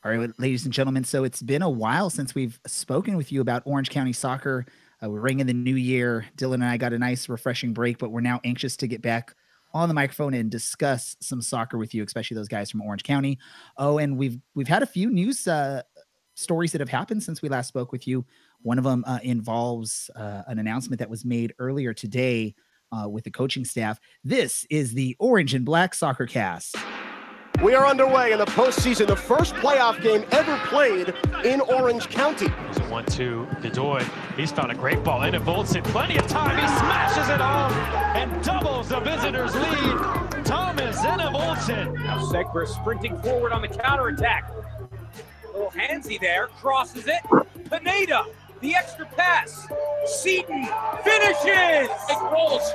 All right, ladies and gentlemen, so it's been a while since we've spoken with you about Orange County soccer. We're ringing the new year. Dylan and I got a nice, refreshing break, but we're now anxious to get back on the microphone and discuss some soccer with you, especially those guys from Orange County. Oh, and we've had a few news stories that have happened since we last spoke with you. One of them involves an announcement that was made earlier today with the coaching staff. This is the Orange and Black Soccer Cast. We are underway in the postseason, the first playoff game ever played in Orange County. It's a 1-2, Godoy. He's found a great ball into Voltson. Plenty of time. He smashes it home and doubles the visitors' lead. Thomas Voltson. Now Segber sprinting forward on the counterattack. A little handsy there, crosses it. Pineda, the extra pass. Seaton finishes. It rolls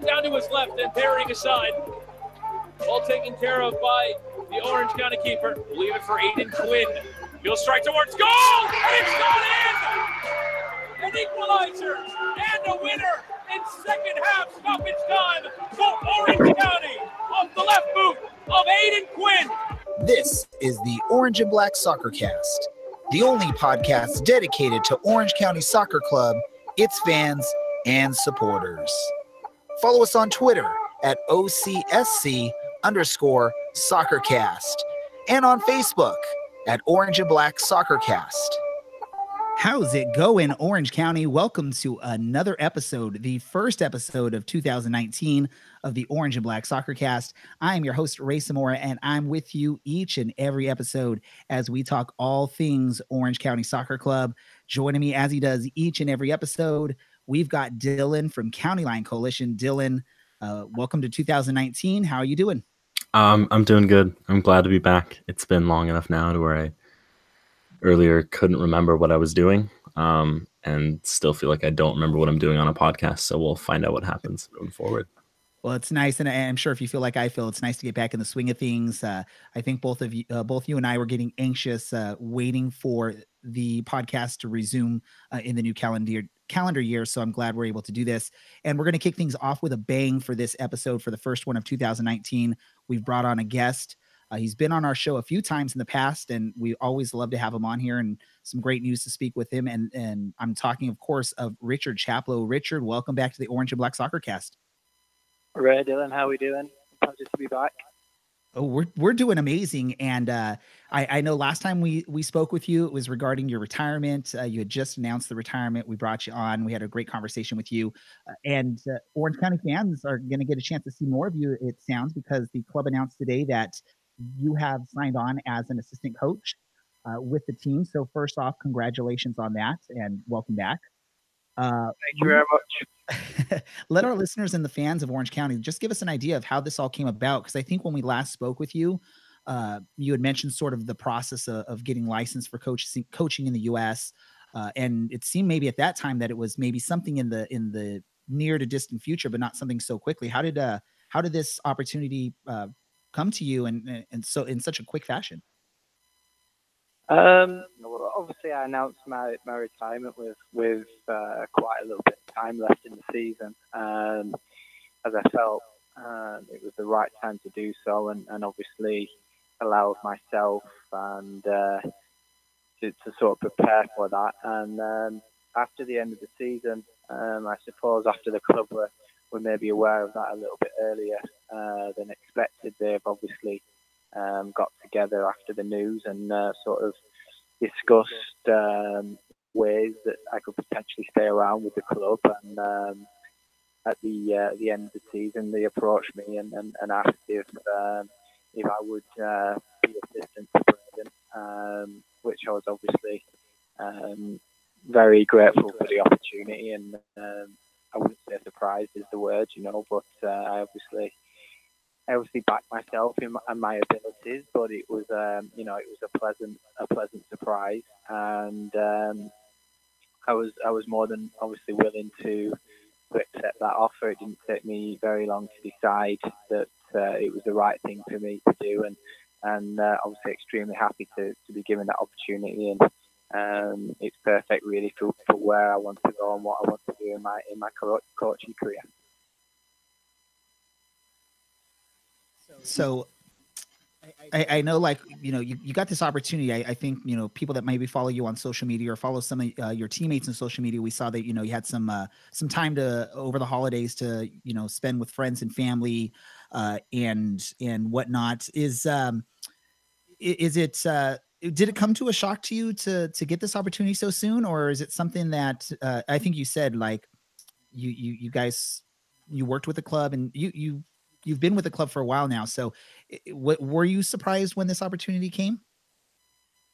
down to his left and parrying aside. All taken care of by the Orange County keeper. Leave it for Aiden Quinn. He'll strike towards goal, and it's gone in! An equalizer and a winner in second half stoppage time for Orange County off the left boot of Aiden Quinn. This is the Orange and Black Soccer Cast, the only podcast dedicated to Orange County Soccer Club, its fans, and supporters. Follow us on Twitter at OCSC_SoccerCast and on Facebook at Orange and Black SoccerCast. How's it going, Orange County? Welcome to another episode, the first episode of 2019 of the Orange and Black Soccer Cast. I am your host, Ray Samora, and I'm with you each and every episode as we talk all things Orange County Soccer Club. Joining me as he does each and every episode, we've got Dylan from County Line Coalition. Dylan, welcome to 2019. How are you doing? I'm doing good. I'm glad to be back. It's been long enough now to where I earlier couldn't remember what I was doing, and still feel like I don't remember what I'm doing on a podcast. So we'll find out what happens moving forward. Well, it's nice, and I'm sure if you feel like I feel, it's nice to get back in the swing of things. I think both you and I were getting anxious, waiting for the podcast to resume in the new calendar year. So I'm glad we're able to do this. And we're going to kick things off with a bang for this episode. For the first one of 2019, we've brought on a guest. He's been on our show a few times in the past, and we always love to have him on here and some great news to speak with him. And I'm talking, of course, of Richard Chaplow. Richard, welcome back to the Orange and Black Soccer Cast. Ray, Dylan, how are we doing? Pleasure to be back. Oh, we're doing amazing. And I know last time we spoke with you, it was regarding your retirement. You had just announced the retirement. We brought you on. We had a great conversation with you. And Orange County fans are going to get a chance to see more of you, it sounds, because the club announced today that you have signed on as an assistant coach with the team. So first off, congratulations on that and welcome back. Thank you very much. Let our listeners and the fans of Orange County just give us an idea of how this all came about. Because I think when we last spoke with you, you had mentioned sort of the process of getting licensed for coaching in the U.S. And it seemed maybe at that time that it was maybe something in the near to distant future, but not something so quickly. How did this opportunity come to you and so in such a quick fashion? Well, obviously, I announced my retirement with quite a little bit of time left in the season, as I felt it was the right time to do so, and obviously allowed myself and to sort of prepare for that. And after the end of the season, I suppose after the club were maybe aware of that a little bit earlier than expected, they've obviously got together after the news and sort of discussed ways that I could potentially stay around with the club. And at the end of the season, they approached me and asked if I would be assistant to Braden, which I was obviously very grateful for the opportunity. And I wouldn't say surprised is the word, but I obviously backed myself and my abilities, but it was, it was a pleasant surprise, and I was more than obviously willing to accept that offer. It didn't take me very long to decide that it was the right thing for me to do, and obviously extremely happy to be given that opportunity, and it's perfect really for where I want to go and what I want to do in my coaching career. So I know, like, you got this opportunity. I think, people that maybe follow you on social media or follow some of your teammates in social media, we saw that, you had some time to over the holidays to, spend with friends and family, and whatnot. Is it, did it come to a shock to you to get this opportunity so soon? Or is it something that, I think you said, like, you guys, you worked with the club, and you've been with the club for a while now. So what, were you surprised when this opportunity came?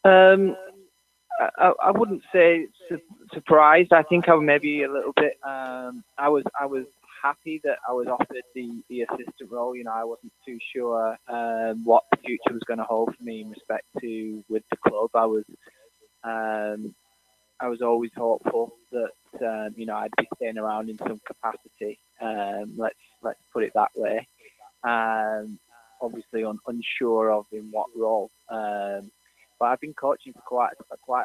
I wouldn't say surprised. I think I was maybe a little bit. I was happy that I was offered the assistant role. I wasn't too sure what the future was going to hold for me in respect to with the club. I was always hopeful that I'd be staying around in some capacity. Let's put it that way. Obviously unsure of in what role. But I've been coaching for quite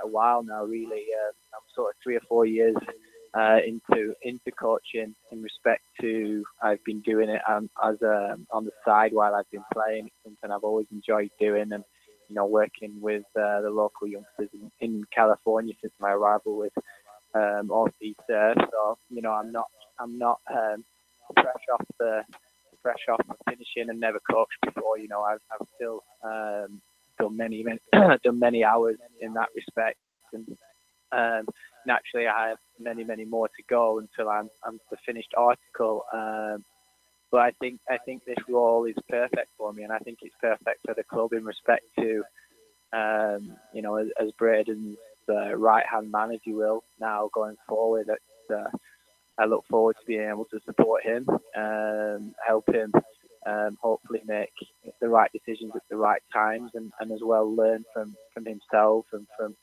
a while now. Really, I'm sort of 3 or 4 years into coaching in respect to I've been doing it as on the side while I've been playing. It's something I've always enjoyed doing, and working with the local youngsters in California since my arrival with all these surf. So I'm not fresh off the finishing and never coached before. I've still done many hours in that respect, and naturally I have many more to go until I'm the finished article. But I think this role is perfect for me, and I think it's perfect for the club in respect to as Braden's right-hand manager will now going forward. I look forward to being able to support him, help him, hopefully make the right decisions at the right times, and as well learn from himself and from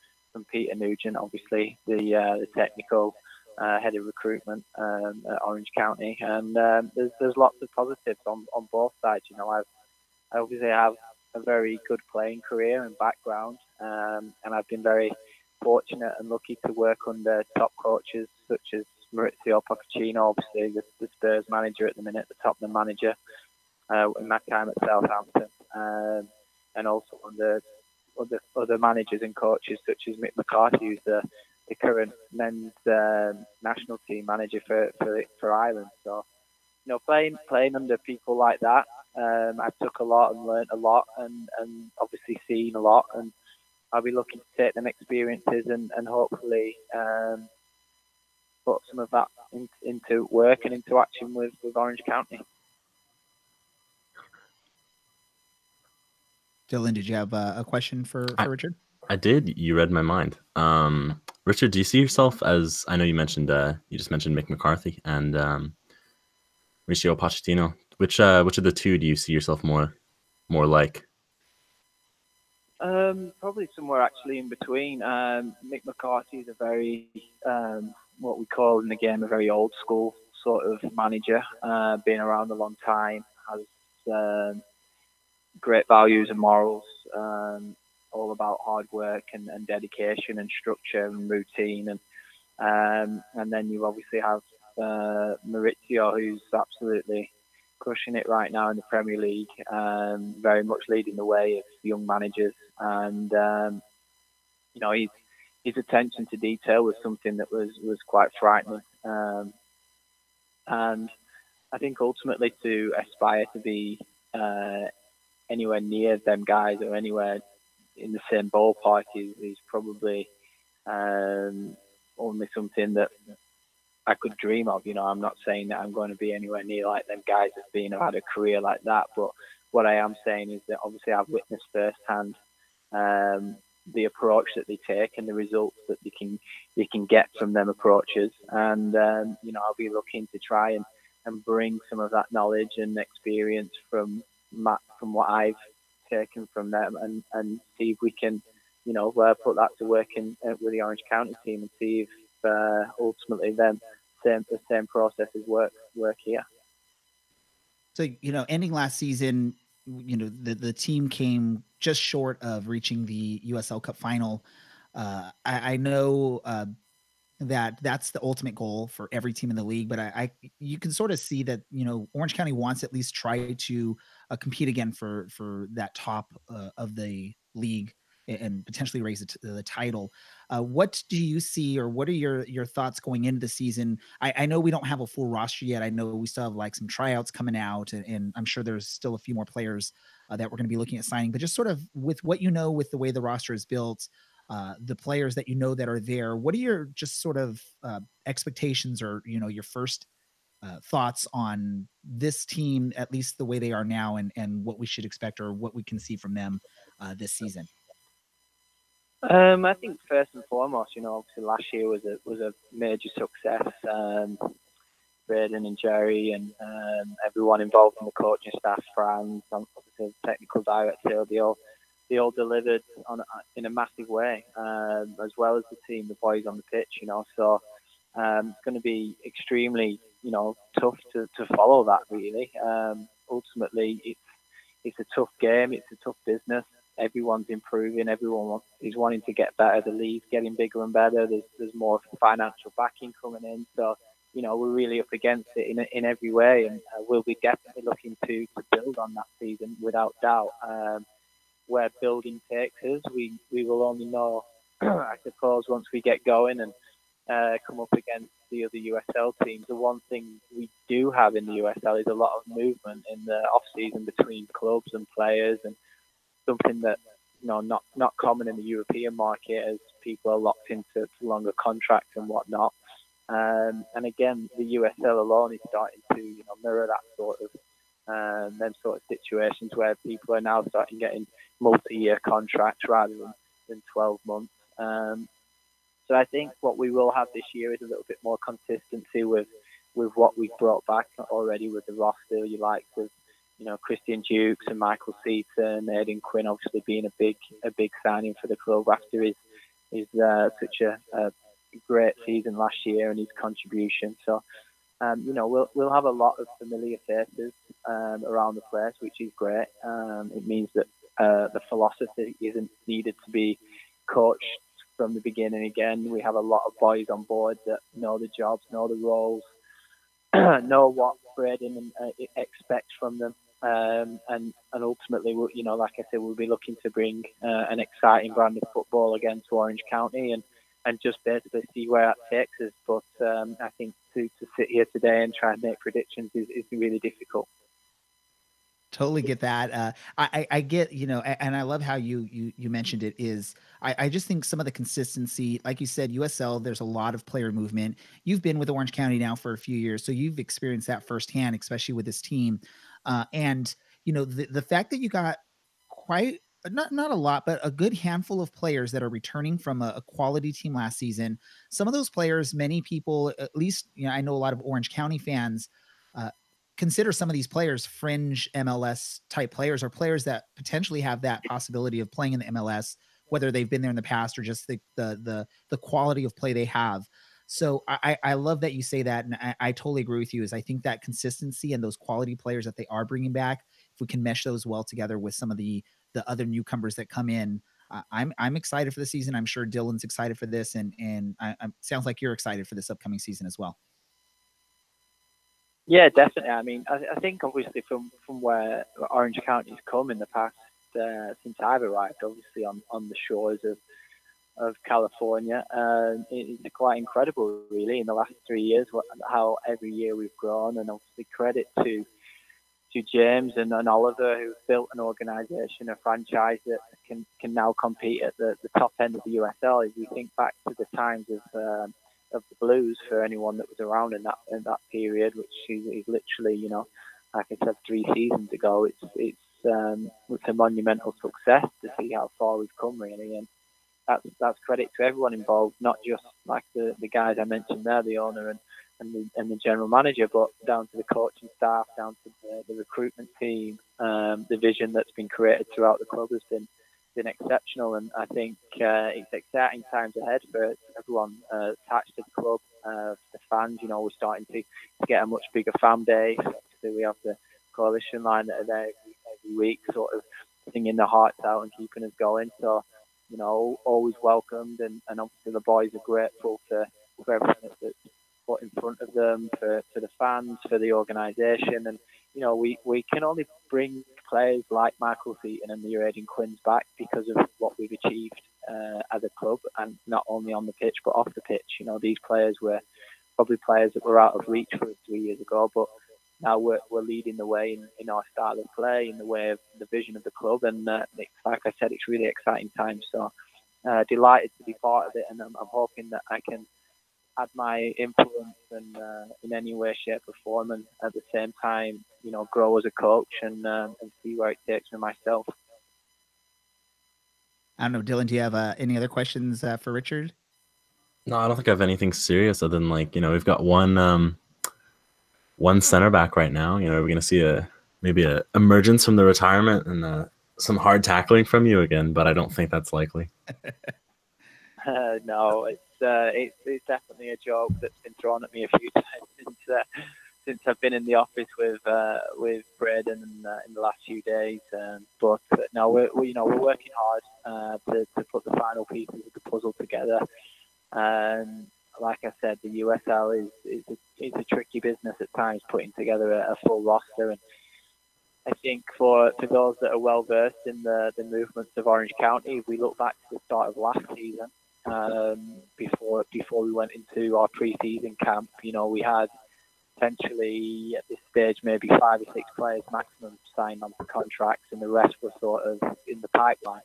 Peter Nugent, obviously the technical head of recruitment at Orange County. And there's lots of positives on both sides. I obviously have a very good playing career and background, and I've been very fortunate and lucky to work under top coaches such as Maurizio Pochettino, obviously the Spurs manager at the minute, the Tottenham manager in my time at Southampton, and also under other managers and coaches such as Mick McCarthy, who's the current men's national team manager for Ireland. So, playing under people like that, I took a lot and learnt a lot, and obviously seen a lot, and I'll be looking to take them experiences and hopefully put some of that into work and into action with Orange County. Dylan, did you have a question for Richard? I did. You read my mind. Richard, do you see yourself as, I know you mentioned, you just mentioned Mick McCarthy and Mauricio Pochettino. Which of the two do you see yourself more like? Probably somewhere actually in between. Mick McCarthy is a very, what we call in the game, a very old school sort of manager, been around a long time, has great values and morals, all about hard work and dedication and structure and routine. And then you obviously have Maurizio, who's absolutely crushing it right now in the Premier League, very much leading the way of young managers. And, his attention to detail was something that was quite frightening. And I think ultimately to aspire to be anywhere near them guys or anywhere in the same ballpark is probably only something that I could dream of. I'm not saying that I'm going to be anywhere near like them guys that's had a career like that, but what I am saying is that obviously I've witnessed firsthand the approach that they take and the results that they can get from them approaches, and I'll be looking to try and bring some of that knowledge and experience from what I've taken from them, and see if we can put that to work with the Orange County team, and see if ultimately the same processes work here. So, ending last season, the team came just short of reaching the USL Cup final. I know that's the ultimate goal for every team in the league. But you can sort of see that, Orange County wants to at least try to compete again for that top of the league and potentially raise the title. What do you see, or what are your thoughts going into the season? I know we don't have a full roster yet. I know we still have like some tryouts coming out, and I'm sure there's still a few more players that we're going to be looking at signing. But just sort of with what with the way the roster is built, the players that that are there, what are your just sort of expectations, or your first thoughts on this team, at least the way they are now, and what we should expect or what we can see from them this season? I think first and foremost, obviously last year was a major success. Braden and Jerry and everyone involved in the coaching staff, Franz, the technical director, they all delivered in a massive way, as well as the team, the boys on the pitch. So it's going to be extremely, tough to follow that. Really, ultimately, it's a tough game. It's a tough business. Everyone's improving. Everyone is wanting to get better. The league's getting bigger and better. There's more financial backing coming in. So, we're really up against it in every way, and we'll be definitely looking to build on that season without doubt. Where building takes us, we will only know, I suppose, once we get going and come up against the other USL teams. The one thing we do have in the USL is a lot of movement in the off-season between clubs and players, and something that not common in the European market, as people are locked into longer contracts and whatnot. And again, the USL alone is starting to mirror that sort of them sort of situations where people are now starting getting multi-year contracts rather than 12 months. So I think what we will have this year is a little bit more consistency with what we've brought back already with the roster. You like with Christian Dukes and Michael Seaton, Aidan Quinn obviously being a big signing for the club after his such a great season last year and his contribution. So we'll have a lot of familiar faces around the place, which is great. It means that the philosophy isn't needed to be coached from the beginning again. We have a lot of boys on board that know the jobs, know the roles, know what Braden expects from them. And ultimately, like I said, we'll be looking to bring an exciting brand of football again to Orange County and just basically see where that takes us. But I think to sit here today and try and make predictions is really difficult. Totally get that. I get, and I love how you mentioned it is, I just think some of the consistency, like you said, USL, there's a lot of player movement. You've been with Orange County now for a few years, so you've experienced that firsthand, especially with this team. And, the fact that you got quite, not a lot, but a good handful of players that are returning from a quality team last season. Some of those players, many people, at least, I know a lot of Orange County fans, consider some of these players fringe MLS type players, or players that potentially have that possibility of playing in the MLS, whether they've been there in the past or just the quality of play they have. So I love that you say that. And I totally agree with you, is I think that consistency and those quality players that they are bringing back, if we can mesh those well together with some of the other newcomers that come in, I'm excited for the season. I'm sure Dylan's excited for this. And sounds like you're excited for this upcoming season as well. Yeah, definitely. I mean, I think obviously from where Orange County's come in the past, since I've arrived, obviously on the shores of California, it's quite incredible, really, in the last 3 years, how every year we've grown. And obviously credit to James and Oliver, who've built an organisation, a franchise that can now compete at the top end of the USL. If we think back to the times of the Blues, for anyone that was around in that period, which is literally, like I said, 3 seasons ago, it's a monumental success to see how far we've come, really. And that's credit to everyone involved, not just like the guys I mentioned there, the owner and the general manager, but down to the coaching staff, down to the recruitment team. The vision that's been created throughout the club has been exceptional, and I think it's exciting times ahead for everyone attached to the club. The fans, we're starting to get a much bigger fan base. Obviously, we have the coalition line that are there every week, sort of singing their hearts out and keeping us going. So, always welcomed, and obviously the boys are grateful to for everything that's put in front of them, for the fans, for the organisation. And, we can only bring players like Michael Seaton and the Uraden Quins back because of what we've achieved as a club, and not only on the pitch but off the pitch. These players were probably players that were out of reach for us 3 years ago, but now we're leading the way in our style of play, in the way of the vision of the club, and like I said, it's really exciting times. So delighted to be part of it, and I'm hoping that I can add my influence and in any way, shape, or form, and at the same time, grow as a coach and see where it takes me myself. I don't know, Dylan, do you have any other questions for Richard? No, I don't think I have anything serious other than we've got one center back right now. We're going to see maybe a emergence from the retirement and some hard tackling from you again, but I don't think that's likely. No, it's definitely a joke that's been thrown at me a few times since I've been in the office with Braden in the last few days. But no, we're working hard to put the final pieces of the puzzle together. And like I said, the USL is a tricky business at times, putting together a full roster. And I think for those that are well versed in the movements of Orange County, if we look back to the start of last season, before we went into our pre-season camp, we had potentially at this stage maybe 5 or 6 players maximum signed on for contracts, and the rest were sort of in the pipeline.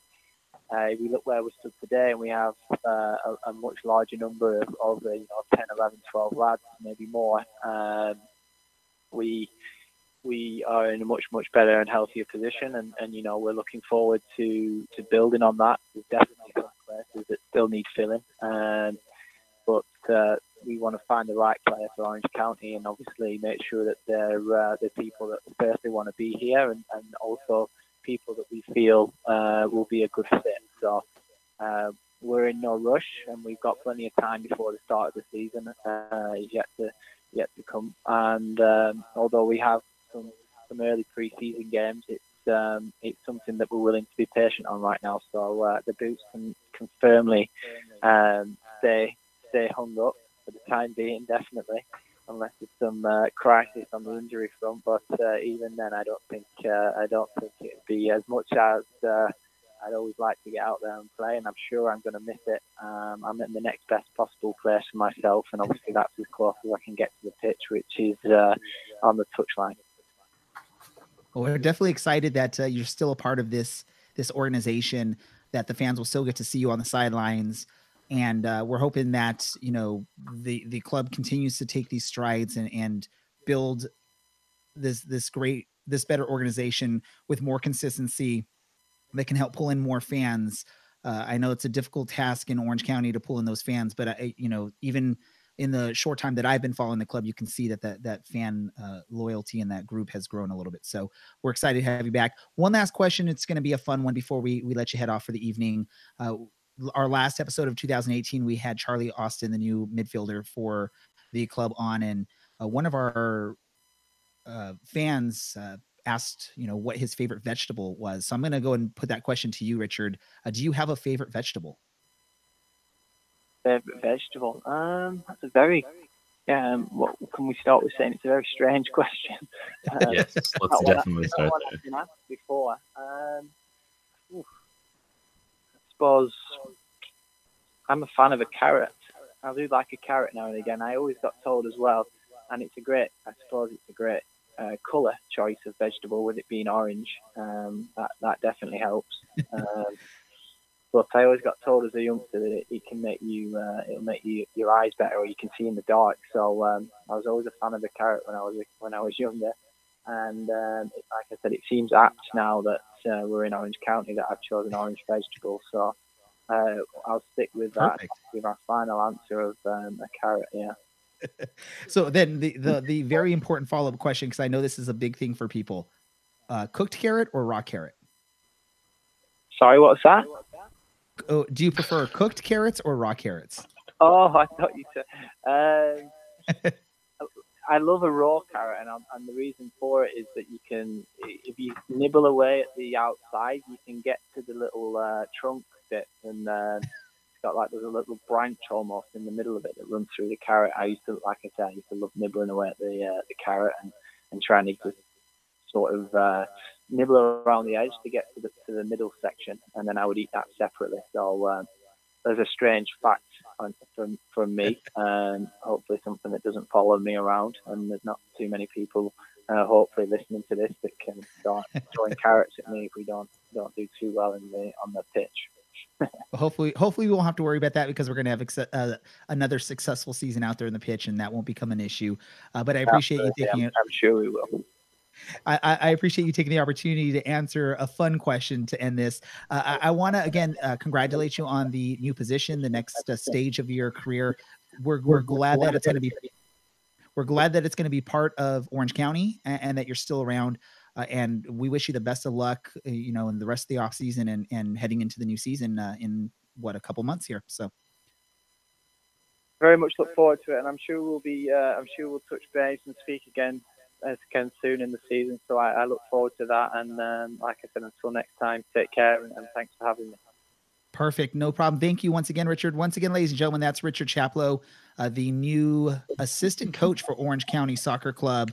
If we look where we stood today, and we have a much larger number of 10, 11, 12 lads, maybe more, we are in a much, much better and healthier position, and we're looking forward to building on that. There's definitely some places that still need filling, but we want to find the right player for Orange County, and obviously make sure that they're people that firstly want to be here, and also people that we feel will be a good fit. So we're in no rush, and we've got plenty of time before the start of the season. Is yet to come, and although we have some early pre-season games, it's something that we're willing to be patient on right now. So the boots can firmly stay hung up for the time being, definitely, unless there's some crisis on the injury front. But even then, I don't think it'd be as much as I'd always like to get out there and play, and I'm sure I'm going to miss it. I'm in the next best possible place for myself, and obviously that's as close as I can get to the pitch, which is on the touchline. Well, we're definitely excited that you're still a part of this organization, that the fans will still get to see you on the sidelines. And we're hoping that, the club continues to take these strides and build this better organization with more consistency that can help pull in more fans. I know it's a difficult task in Orange County to pull in those fans, but even in the short time that I've been following the club, you can see that fan loyalty in that group has grown a little bit. So we're excited to have you back. One last question. It's going to be a fun one before we let you head off for the evening. Our last episode of 2018, we had Charlie Austin, the new midfielder for the club, on, and one of our fans asked, what his favorite vegetable was. So I'm going to go and put that question to you, Richard. Do you have a favorite vegetable? Favorite vegetable? That's a very what can we start with saying? It's a very strange question. Yes, let's definitely start there. I've been asked before. I suppose I'm a fan of a carrot. I do like a carrot now and again. I always got told as well, and it's a great colour choice of vegetable, with it being orange. That definitely helps. But I always got told as a youngster that it can make you, it'll make your eyes better, or you can see in the dark. So I was always a fan of the carrot when I was younger. And like I said, it seems apt now that we're in Orange County that I've chosen orange vegetable. So I'll stick with that. Perfect. With our final answer of a carrot. Yeah. So then the very important follow-up question, because I know this is a big thing for people: cooked carrot or raw carrot? Sorry, what's that? Oh, do you prefer cooked carrots or raw carrots? Oh, I thought you said. I love a raw carrot, and the reason for it is that you can, if you nibble away at the outside, you can get to the little trunk bit, and got like, there's a little branch almost in the middle of it that runs through the carrot. I used to, like I said, I used to love nibbling away at the carrot and trying to just sort of nibble around the edge to get to the middle section, and then I would eat that separately. So there's a strange fact from me, and hopefully something that doesn't follow me around, and there's not too many people hopefully listening to this that can start throwing carrots at me if we don't do too well on the pitch. Hopefully we won't have to worry about that, because we're going to have another successful season out there in the pitch, and that won't become an issue. But I appreciate you taking it. I'm sure we will. I appreciate you taking the opportunity to answer a fun question to end this. I want to again congratulate you on the new position, the next stage of your career. We're glad that it's going to be. We're glad that it's going to be part of Orange County, and that you're still around. And we wish you the best of luck, in the rest of the off season and heading into the new season in a couple months here. So very much look forward to it, and I'm sure we'll touch base and speak again soon in the season. So I look forward to that. And like I said, until next time, take care, and thanks for having me. Perfect. No problem. Thank you once again, Richard. Once again, ladies and gentlemen, that's Richard Chaplow, the new assistant coach for Orange County Soccer Club.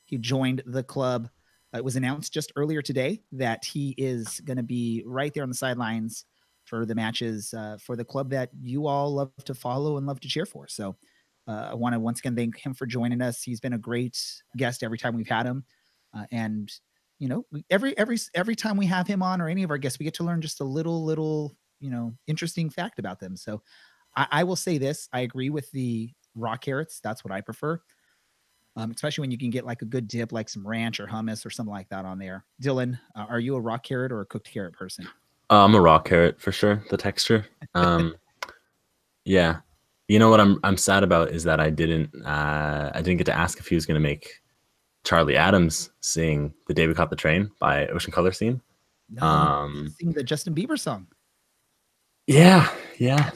He joined the club. It was announced just earlier today that he is going to be right there on the sidelines for the matches for the club that you all love to follow and love to cheer for. So I want to once again thank him for joining us. He's been a great guest every time we've had him. And every time we have him on, or any of our guests, we get to learn just a little, interesting fact about them. So I will say this, I agree with the raw carrots. That's what I prefer. Especially when you can get like a good dip, like some ranch or hummus or something like that on there. Dylan, are you a raw carrot or a cooked carrot person? I'm a raw carrot for sure. The texture. Yeah. You know what I'm sad about is that I didn't get to ask if he was going to make Charlie Adams sing "The Day We Caught the Train" by Ocean Color Scene. No, sing the Justin Bieber song. Yeah.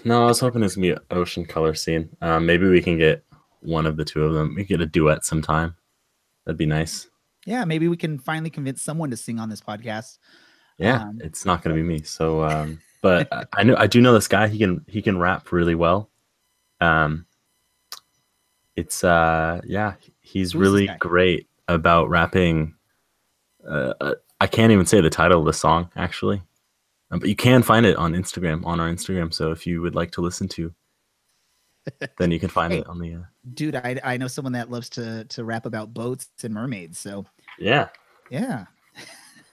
No, I was hoping it's gonna be Ocean Color Scene. Maybe we can get one of the two of them. We get a duet sometime. That'd be nice. Yeah, maybe we can finally convince someone to sing on this podcast. Yeah, it's not gonna be me. So, but I do know this guy. He can rap really well. He's really great about rapping. I can't even say the title of the song actually, but you can find it on Instagram, on our Instagram. So if you would like to listen to, then you can find it on the. Dude, I know someone that loves to rap about boats and mermaids. So yeah.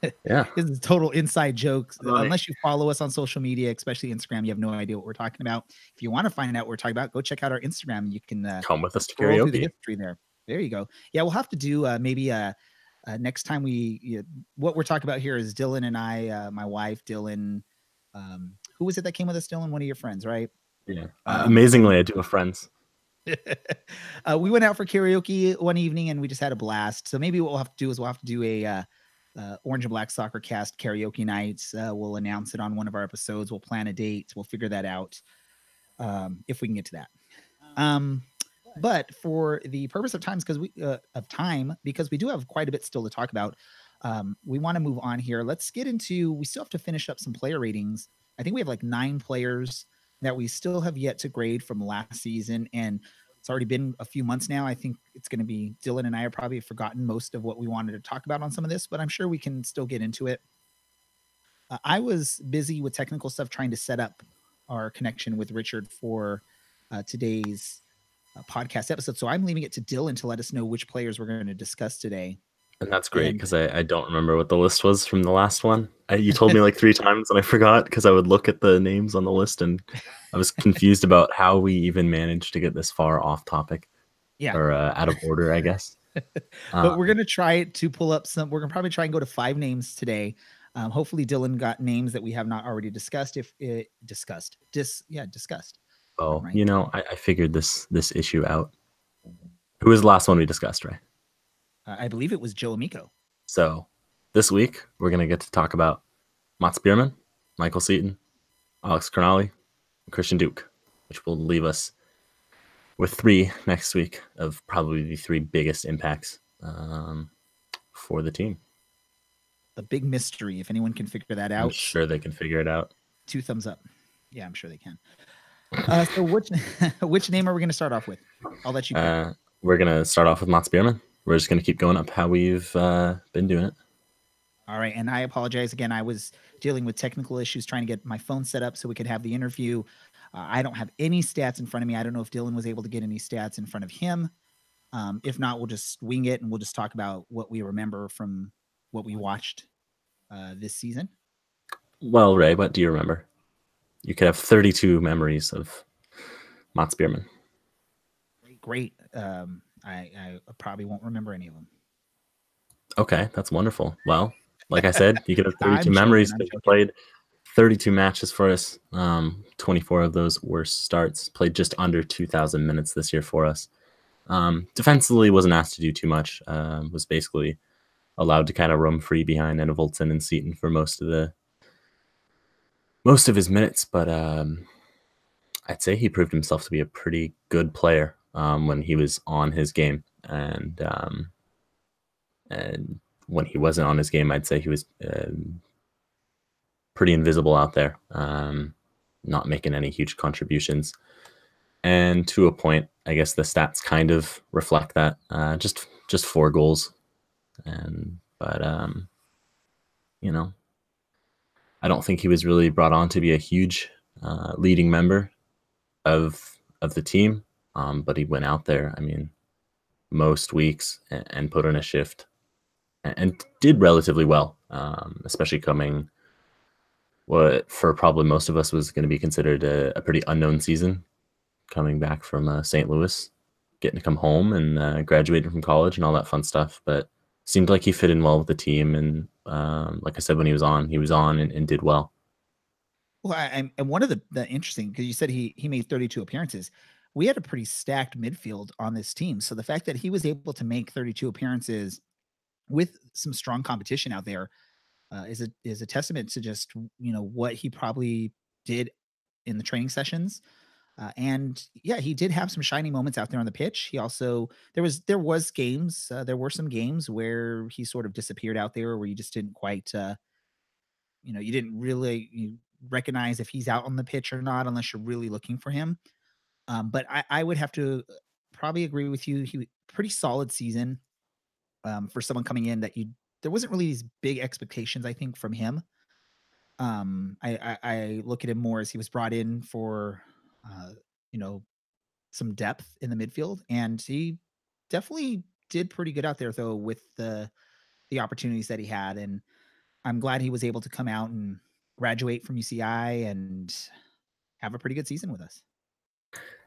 This is total inside jokes. Unless you follow us on social media, especially Instagram, you have no idea what we're talking about. If you want to find out what we're talking about, go check out our Instagram. You can come with us to karaoke. karaoke. The history there you go. Yeah, we'll have to do maybe next time what we're talking about here is Dylan and I, my wife Dylan. Who was it that came with us, Dylan? One of your friends, right? Yeah. Amazingly, I do have friends. We went out for karaoke one evening and we just had a blast. So maybe what we'll have to do a Orange and Black Soccer Cast karaoke nights. We'll announce it on one of our episodes. We'll plan a date. We'll figure that out if we can get to that. But for the purpose of time, because we do have quite a bit still to talk about, we want to move on here. Let's get into. We still have to finish up some player ratings. I think we have like 9 players that we still have yet to grade from last season, and it's already been a few months now. I think it's going to be Dylan and I are probably forgotten most of what we wanted to talk about on some of this, but I'm sure we can still get into it. I was busy with technical stuff trying to set up our connection with Richard for today's podcast episode. So I'm leaving it to Dylan to let us know which players we're going to discuss today. And that's great because I don't remember what the list was from the last one. You told me like 3 times and I forgot because I would look at the names on the list and I was confused about how we even managed to get this far off topic. Yeah. Or out of order, I guess. But we're going to try to pull up we're going to probably try and go to 5 names today. Hopefully Dylan got names that we have not already discussed. Discussed. Oh, right. I figured this issue out. Who was the last one we discussed, Ray? I believe it was Joe Amico. So this week, we're going to get to talk about Mats Bierman, Michael Seaton, Alex Cronali, and Christian Duke, which will leave us with 3 next week of probably the 3 biggest impacts for the team. The big mystery, if anyone can figure that out. I'm sure they can figure it out. 2 thumbs up. Yeah, I'm sure they can. So which name are we going to start off with? I'll let you pick. We're going to start off with Mats Bierman. We're just going to keep going up how we've been doing it. All right. And I apologize again. I was dealing with technical issues trying to get my phone set up so we could have the interview. I don't have any stats in front of me. I don't know if Dylan was able to get any stats in front of him. If not, we'll just wing it and we'll just talk about what we remember from what we watched this season. Well, Ray, what do you remember? You could have 32 memories of Mats Bierman. Great. I probably won't remember any of them. Okay, that's wonderful. Well, like I said, you could have 32 I'm memories joking, because you played 32 matches for us. 24 of those were starts. Played just under 2,000 minutes this year for us. Defensively, wasn't asked to do too much. Was basically allowed to kind of roam free behind Anna Voltson and Seaton for most of his minutes. But I'd say he proved himself to be a pretty good player when he was on his game, and when he wasn't on his game, I'd say he was pretty invisible out there, not making any huge contributions. And to a point, I guess the stats kind of reflect that. Just 4 goals, but I don't think he was really brought on to be a huge leading member of the team, but he went out there. I mean, most weeks and put in a shift and did relatively well, especially coming what for probably most of us was going to be considered a pretty unknown season, coming back from St. Louis, getting to come home and graduating from college and all that fun stuff. But seemed like he fit in well with the team. And like I said, when he was on and did well. Well, and one of the interesting, because you said he made 32 appearances. We had a pretty stacked midfield on this team. So the fact that he was able to make 32 appearances with some strong competition out there is a testament to just, what he probably did in the training sessions. And yeah, he did have some shining moments out there on the pitch. He also, there were some games where he sort of disappeared out there, where you just didn't quite, you didn't really recognize if he's out on the pitch or not, unless you're really looking for him. But I would have to probably agree with you. He pretty solid season for someone coming in that there wasn't really these big expectations, I think, from him. I look at him more as he was brought in for, some depth in the midfield, and he definitely did pretty good out there, though, with the opportunities that he had. And I'm glad he was able to come out and graduate from UCI and have a pretty good season with us.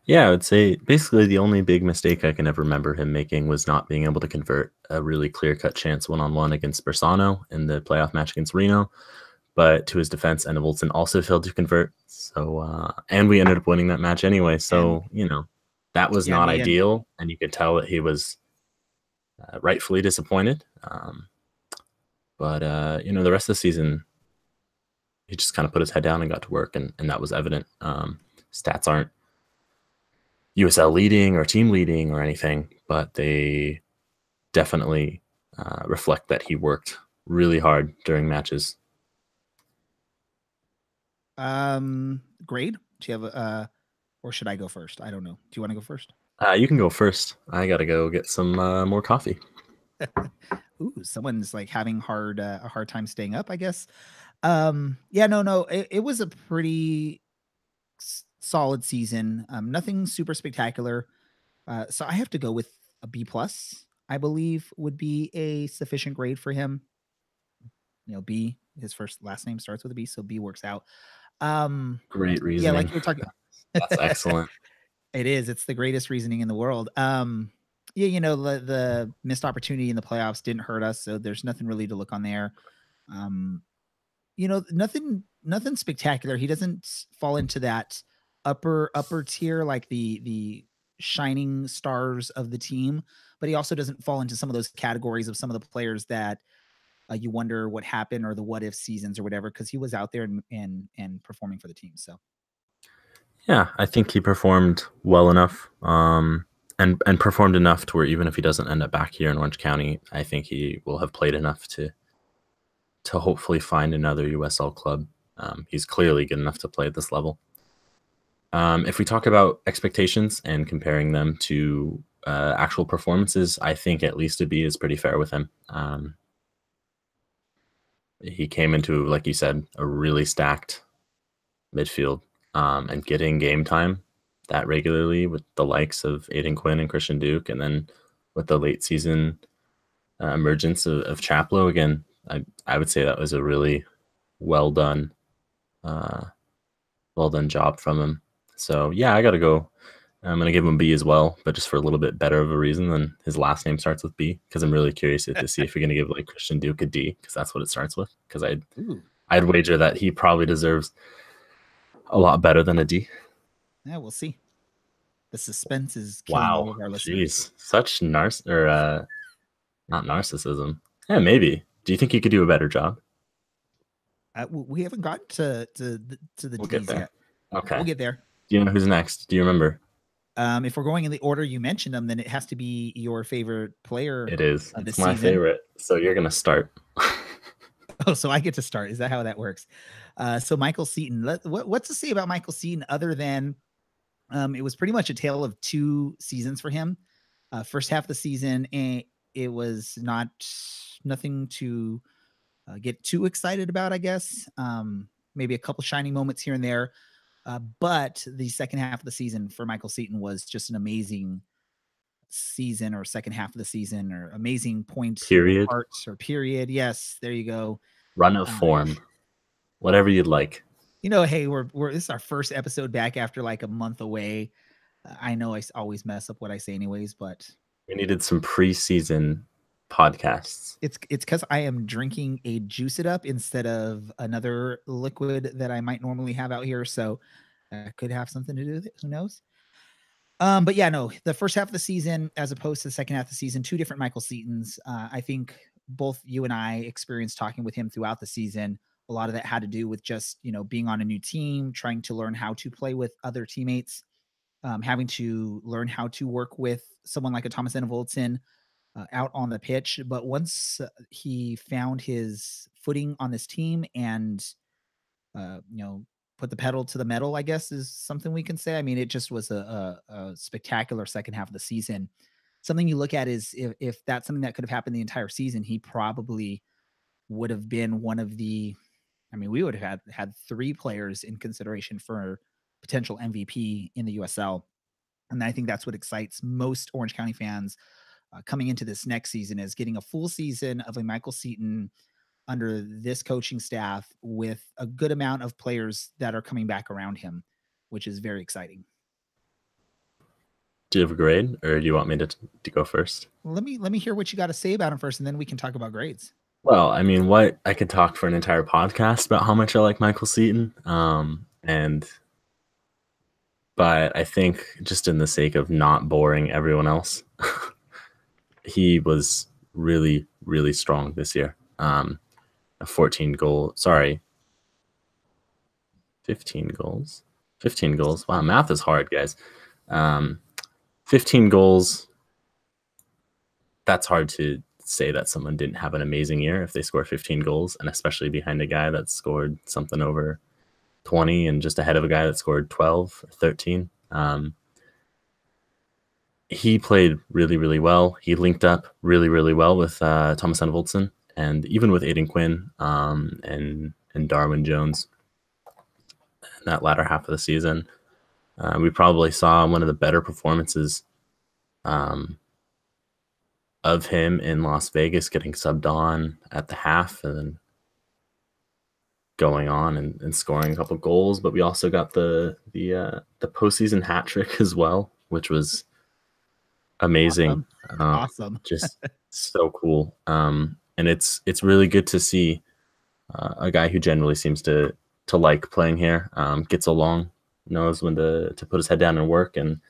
Yeah, I would say basically the only big mistake I can ever remember him making was not being able to convert a really clear-cut chance one-on-one against Bersano in the playoff match against Reno. But to his defense, Anna Voltson also failed to convert. So, and we ended up winning that match anyway. So, that was not ideal. And you could tell that he was rightfully disappointed. But the rest of the season, he just kind of put his head down and got to work. And that was evident. Stats aren't USL leading or team leading or anything, but they definitely reflect that he worked really hard during matches. Grade? Do you have or should I go first? I don't know. Do you want to go first? You can go first. I gotta go get some more coffee. Ooh, someone's like having a hard time staying up, I guess. It was a pretty solid season. Nothing super spectacular. So I have to go with a B+. I believe would be a sufficient grade for him. B, his last name starts with a B, so B works out. Great reasoning. Yeah, like you were talking about. That's excellent. It is. It's the greatest reasoning in the world. The missed opportunity in the playoffs didn't hurt us, so there's nothing really to look on there. Nothing spectacular. He doesn't fall into that upper tier like the shining stars of the team, but he also doesn't fall into some of those categories of some of the players that you wonder what happened or the what if seasons or whatever, because he was out there and performing for the team. So yeah, I think he performed well enough, and performed enough to where even if he doesn't end up back here in Orange County, I think he will have played enough to hopefully find another USL club. He's clearly good enough to play at this level. If we talk about expectations and comparing them to actual performances, I think at least a B is pretty fair with him. He came into, like you said, a really stacked midfield, and getting game time that regularly with the likes of Aiden Quinn and Christian Duke, and then with the late season emergence of Chaplow again, I would say that was a really well done job from him. So yeah, I gotta go. I'm gonna give him B as well, but just for a little bit better of a reason than his last name starts with B, because I'm really curious to see if you're gonna give like Christian Duke a D, because that's what it starts with. Because I'd wager that he probably deserves a lot better than a D. Yeah, we'll see. The suspense is killing all of our listeners. Jeez, such not narcissism. Yeah, maybe. Do you think you could do a better job? We haven't gotten to the We'll D's get there. yet. Okay. We'll get there. Do you know who's next? Do you remember? If we're going in the order you mentioned them, then it has to be your favorite player. It is. Of the it's my season. favorite. So you're gonna start. Oh, so I get to start. Is that how that works? So Michael Seaton. What's to say about Michael Seaton other than it was pretty much a tale of two seasons for him. First half of the season, it was nothing to get too excited about, I guess. Maybe a couple shining moments here and there. But the second half of the season for Michael Seaton was just an amazing season, or second half of the season, or amazing points, Period. parts, or period. Yes, there you go. Run of form. Whatever you'd like. Hey, this is our first episode back after like a month away. I know I always mess up what I say anyways, but we needed some preseason podcasts. It's because I am drinking a Juice It Up instead of another liquid that I might normally have out here. So that could have something to do with it. Who knows? But yeah, no, the first half of the season, as opposed to the second half of the season, two different Michael Seatons. I think both you and I experienced talking with him throughout the season. A lot of that had to do with just, being on a new team, trying to learn how to play with other teammates, having to learn how to work with someone like a Thomas Enevoldsen out on the pitch. But once he found his footing on this team and, put the pedal to the metal, I guess is something we can say. I mean, it just was a spectacular second half of the season. Something you look at is if that's something that could have happened the entire season, he probably would have been one of the, we would have had three players in consideration for potential MVP in the USL. And I think that's what excites most Orange County fans coming into this next season, is getting a full season of a Michael Seaton under this coaching staff with a good amount of players that are coming back around him, which is very exciting. Do you have a grade, or do you want me to go first? Let me hear what you got to say about him first, and then we can talk about grades. Well, I could talk for an entire podcast about how much I like Michael Seaton. But I think, just in the sake of not boring everyone else, he was really, really strong this year. 15 goals. 15 goals. Wow, math is hard, guys. 15 goals. That's hard to say that someone didn't have an amazing year if they score 15 goals, and especially behind a guy that scored something over 20 and just ahead of a guy that scored 12 or 13. He played really, really well. He linked up really, really well with Thomas Enevoldsen, and even with Aiden Quinn and Darwin Jones in that latter half of the season. We probably saw one of the better performances of him in Las Vegas, getting subbed on at the half and then going on and scoring a couple goals. But we also got the postseason hat trick as well, which was amazing. Awesome. Just so cool. And it's really good to see a guy who generally seems to like playing here, gets along, knows when to put his head down and work, and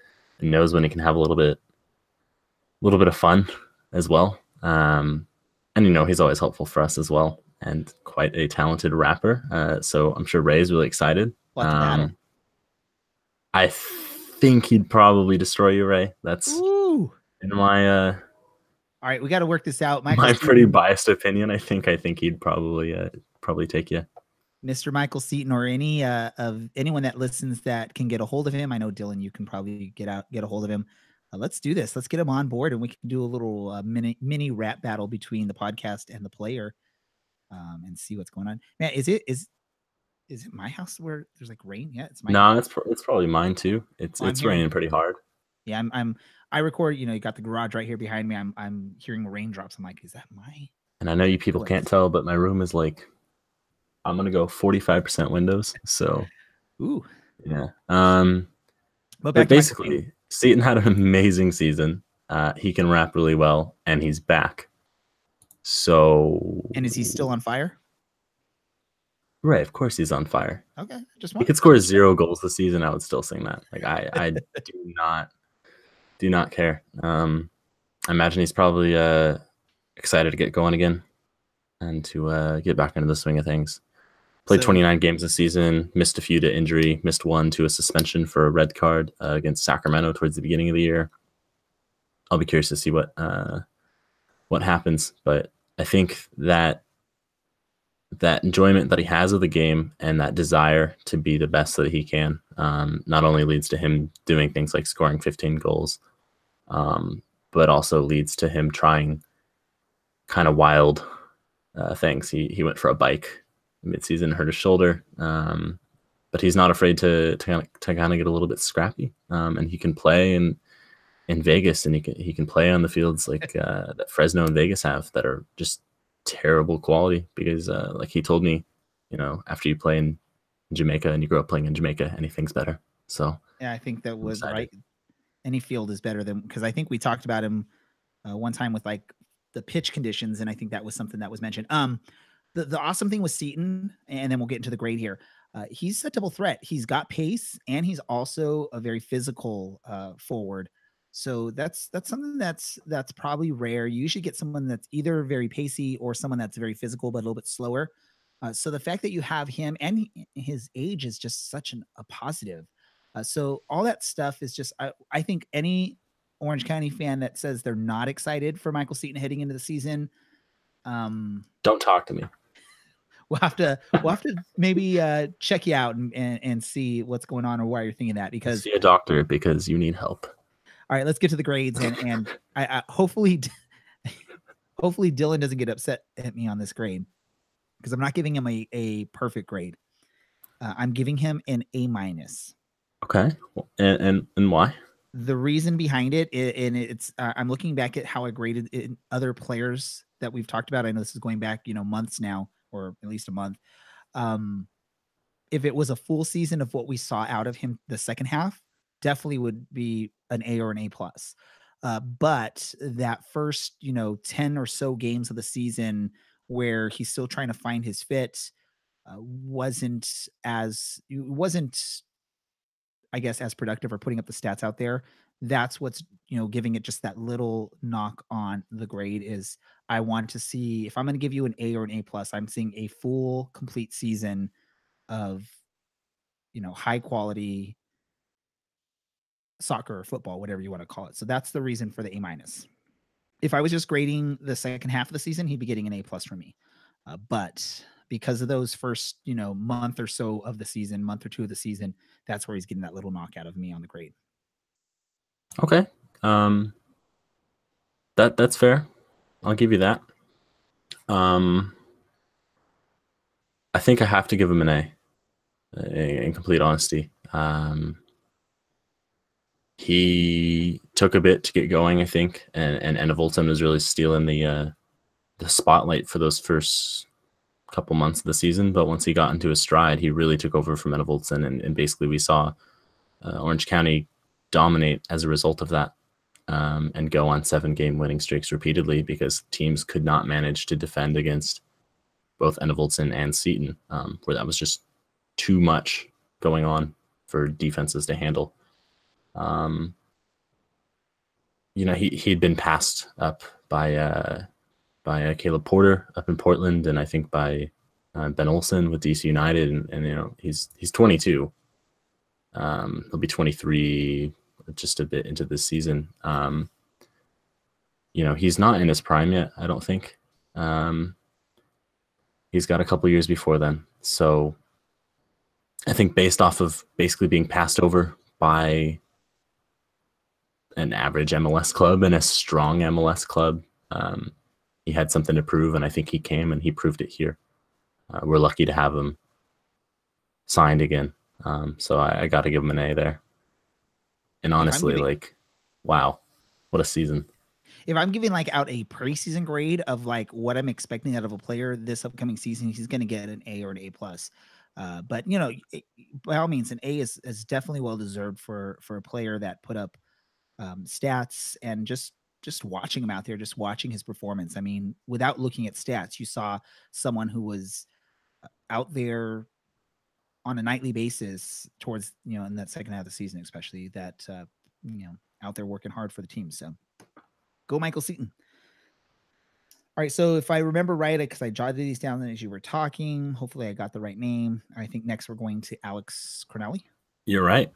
knows when he can have a little bit of fun as well. And he's always helpful for us as well, and quite a talented rapper. So I'm sure Ray's really excited. I think he'd probably destroy you, Ray. That's in my all right, we got to work this out. My pretty biased opinion. I think he'd probably take you. Mr. Michael Seaton, or any of anyone that listens that can get a hold of him. I know Dylan, you can probably get a hold of him. Let's do this. Let's get him on board, and we can do a little mini rap battle between the podcast and the player, and see what's going on. Man, is it my house where there's like rain? Yeah, it's my No, house. it's probably mine too. It's raining pretty hard. Yeah, I record. You got the garage right here behind me. I'm hearing raindrops. I'm like, is that my? And I know you people can't tell, but my room is like, I'm gonna go 45% windows. So, ooh, yeah. But basically, Seaton had an amazing season. He can rap really well, and he's back. So, and is he still on fire? Right, of course he's on fire. Okay, he could score 0 goals this season. I would still sing that. Like I do not care. I imagine he's probably excited to get going again and to get back into the swing of things. Played 29 games this season, missed a few to injury, missed 1 to a suspension for a red card against Sacramento towards the beginning of the year. I'll be curious to see what happens, but I think that enjoyment that he has of the game and that desire to be the best that he can not only leads to him doing things like scoring 15 goals, but also leads to him trying kind of wild things. He went for a bike mid-season, hurt his shoulder, but he's not afraid to kind of get a little bit scrappy, and he can play in Vegas, and he can play on the fields like that Fresno and Vegas have that are just terrible quality, because like he told me, after you play in Jamaica and you grow up playing in Jamaica, anything's better. So yeah, I think that was right. Any field is better than, because I think we talked about him one time with like the pitch conditions, and I think that was something that was mentioned. The awesome thing with Seaton, and then we'll get into the grade here. He's a double threat. He's got pace, and he's also a very physical forward. So that's something that's probably rare. You usually get someone that's either very pacey or someone that's very physical but a little bit slower. So the fact that you have him, and his age is just such a positive. So all that stuff is just, I think any Orange County fan that says they're not excited for Michael Seaton heading into the season, don't talk to me. We'll have to maybe check you out and see what's going on or why you're thinking that, because see a doctor because you need help. All right, let's get to the grades, and I hopefully Dylan doesn't get upset at me on this grade, because I'm not giving him a perfect grade. I'm giving him an A-. Okay, and why? The reason behind it, and it's I'm looking back at how I graded in other players that we've talked about. I know this is going back, months now, or at least a month. If it was a full season of what we saw out of him the second half, definitely would be an A or an A+. But that first, 10 or so games of the season where he's still trying to find his fit, wasn't, I guess, as productive or putting up the stats out there. That's what's, giving it just that little knock on the grade. Is I want to see, if I'm going to give you an A or an A+, I'm seeing a full, complete season of, high quality soccer or football, whatever you want to call it. So that's the reason for the A-. If I was just grading the second half of the season, he'd be getting an A+ from me. But because of those first, month or so of the season, month or two of the season, that's where he's getting that little knock out of me on the grade. Okay. That's fair. I'll give you that. I think I have to give him an A, in complete honesty. He took a bit to get going, I think, and Enevolton was really stealing the spotlight for those first couple months of the season. But once he got into his stride, he really took over from Enevolton, and basically we saw Orange County dominate as a result of that, and go on 7-game winning streaks repeatedly, because teams could not manage to defend against both Enevolton and Seaton, where that was just too much going on for defenses to handle. He'd been passed up by Caleb Porter up in Portland, and I think by Ben Olsen with DC United, and he's 22. He'll be 23 just a bit into this season. He's not in his prime yet, I don't think. He's got a couple years before then. So I think based off of basically being passed over by an average MLS club and a strong MLS club, he had something to prove, and I think he came and he proved it here. We're lucky to have him signed again. So I got to give him an A there. And honestly, like, wow, what a season. If I'm giving like out a preseason grade of like what I'm expecting out of a player this upcoming season, he's going to get an A or an A plus. But you know, by all means, an A is definitely well deserved for a player that put up stats, and just watching him out there, just watching his performance. I mean, without looking at stats, you saw someone who was out there on a nightly basis towards, you know, in that second half of the season, especially that, you know, out there working hard for the team. So go Michael Seaton. All right. So if I remember right, because I jotted these down as you were talking, hopefully I got the right name. I think next we're going to Alex Cornelli. You're right.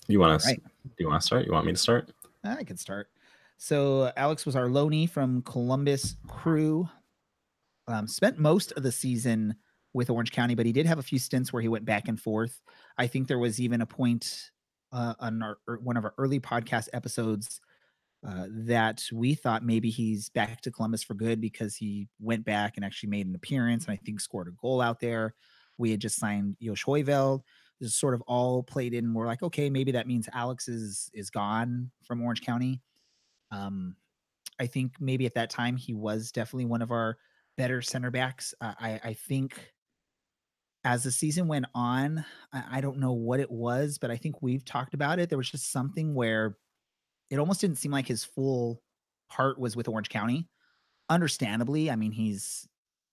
You want to, do you want to start? You want me to start? I can start. So Alex was our loanee from Columbus Crew. Spent most of the season with Orange County, but he did have a few stints where he went back and forth. I think there was even a point on one of our early podcast episodes that we thought maybe he's back to Columbus for good, because he went back and actually made an appearance and I think scored a goal out there. We had just signed Josh Hoyveld. This sort of all played in. We're like, okay, maybe that means Alex is gone from Orange County. I think maybe at that time he was definitely one of our better center backs. I think as the season went on, I don't know what it was, but I think we've talked about it. There was just something where it almost didn't seem like his full heart was with Orange County. Understandably, I mean, he's,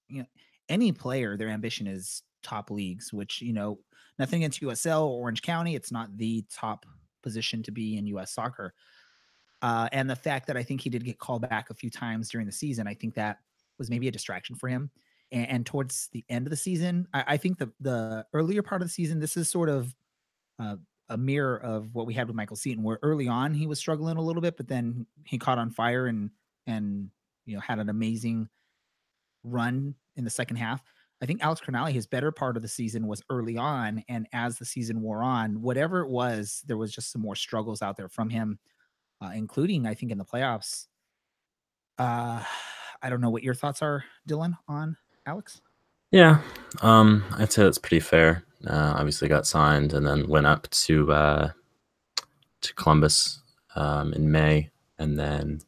you know, any player, their ambition is top leagues, which, you know, nothing against USL or Orange County. It's not the top position to be in US soccer. And the fact that I think he did get called back a few times during the season, I think that was maybe a distraction for him. And towards the end of the season, I think the earlier part of the season, this is sort of a mirror of what we had with Michael Seaton, where early on he was struggling a little bit, but then he caught on fire and you know, had an amazing run in the second half. I think Alex Cornelli, his better part of the season was early on, and as the season wore on, whatever it was, there was just some more struggles out there from him, including I think in the playoffs. I don't know what your thoughts are, Dylan, on Alex. Yeah, I'd say that's pretty fair. Obviously got signed and then went up to Columbus in May, and then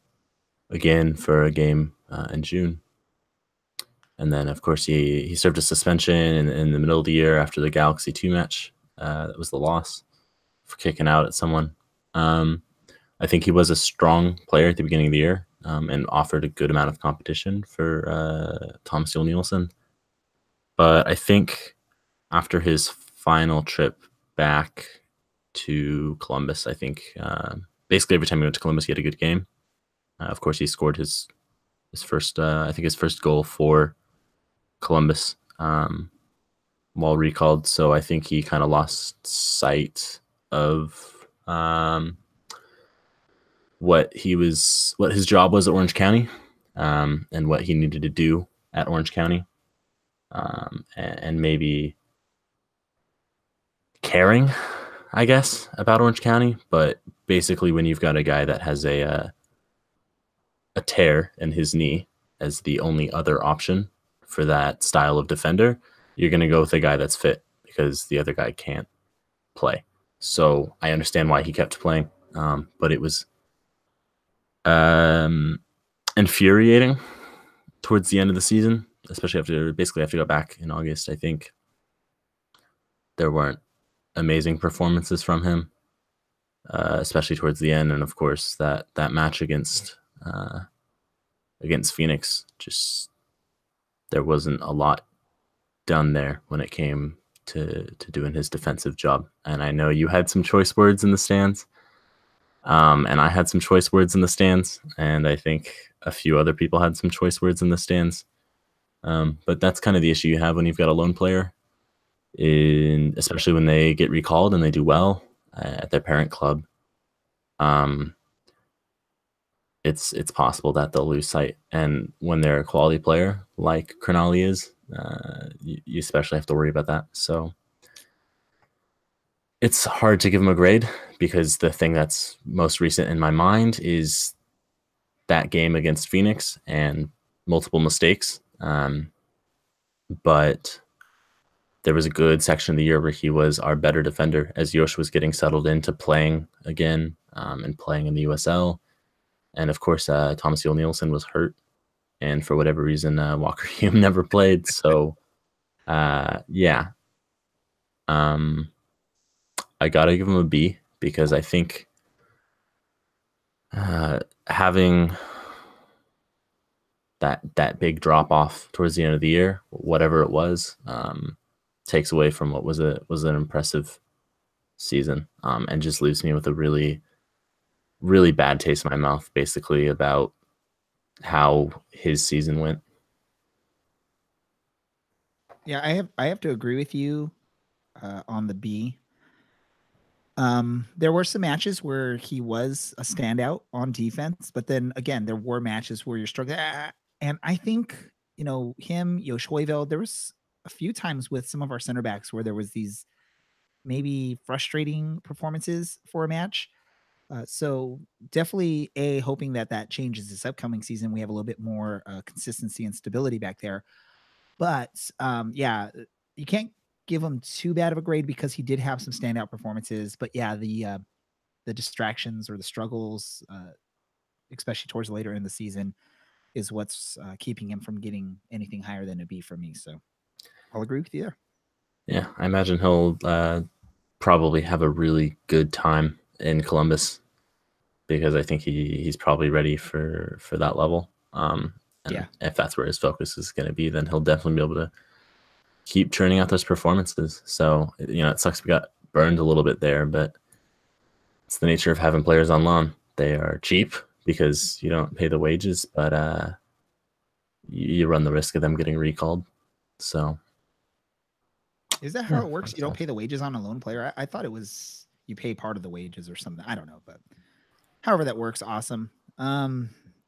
again for a game in June. And then, of course, he served a suspension in the middle of the year after the Galaxy 2 match. That was the loss for kicking out at someone. I think he was a strong player at the beginning of the year and offered a good amount of competition for Thomas Joel Nielsen. But I think after his final trip back to Columbus, I think basically every time he went to Columbus, he had a good game. Of course, he scored his first, I think his first goal for Columbus while recalled. So I think he kind of lost sight of what his job was at Orange County and what he needed to do at Orange County. And maybe caring, I guess, about Orange County. But basically, when you've got a guy that has a tear in his knee as the only other option for that style of defender, you're going to go with a guy that's fit because the other guy can't play. So I understand why he kept playing, but it was infuriating towards the end of the season, especially after he got back in August. I think there weren't amazing performances from him, especially towards the end. And of course, that match against Phoenix, just there wasn't a lot done there when it came to doing his defensive job. And I know you had some choice words in the stands, and I had some choice words in the stands, and I think a few other people had some choice words in the stands. But that's kind of the issue you have when you've got a lone player, especially when they get recalled and they do well at their parent club. it's possible that they'll lose sight. And when they're a quality player like Cronulla is, you especially have to worry about that. So it's hard to give him a grade because the thing that's most recent in my mind is that game against Phoenix and multiple mistakes. But there was a good section of the year where he was our better defender as Yosh was getting settled into playing again and playing in the USL. And of course, Thomas Yule Nielsen was hurt. And for whatever reason, Walker Hume never played. So, yeah. I got to give him a B because I think having that big drop off towards the end of the year, whatever it was, takes away from what was an impressive season, and just leaves me with a really, really bad taste in my mouth, basically, about how his season went. Yeah, I have to agree with you on the B. There were some matches where he was a standout on defense, but then again, there were matches where you're struggling. And I think, him, Josh Hoyveld, there was a few times with some of our center backs where there was these maybe frustrating performances for a match. So definitely hoping that changes this upcoming season. We have a little bit more consistency and stability back there. But yeah, you can't give him too bad of a grade because he did have some standout performances. But yeah, the distractions or the struggles, especially towards later in the season, is what's keeping him from getting anything higher than a B for me. So I'll agree with you there. Yeah, I imagine he'll probably have a really good time in Columbus because I think he's probably ready for that level. And yeah, if that's where his focus is going to be, then he'll definitely be able to keep churning out those performances. So, it sucks we got burned a little bit there, but it's the nature of having players on loan. They are cheap because you don't pay the wages, but you run the risk of them getting recalled. So is that how it works? You don't pay the wages on a loan player? I thought it was you pay part of the wages or something. I don't know, but however that works, awesome.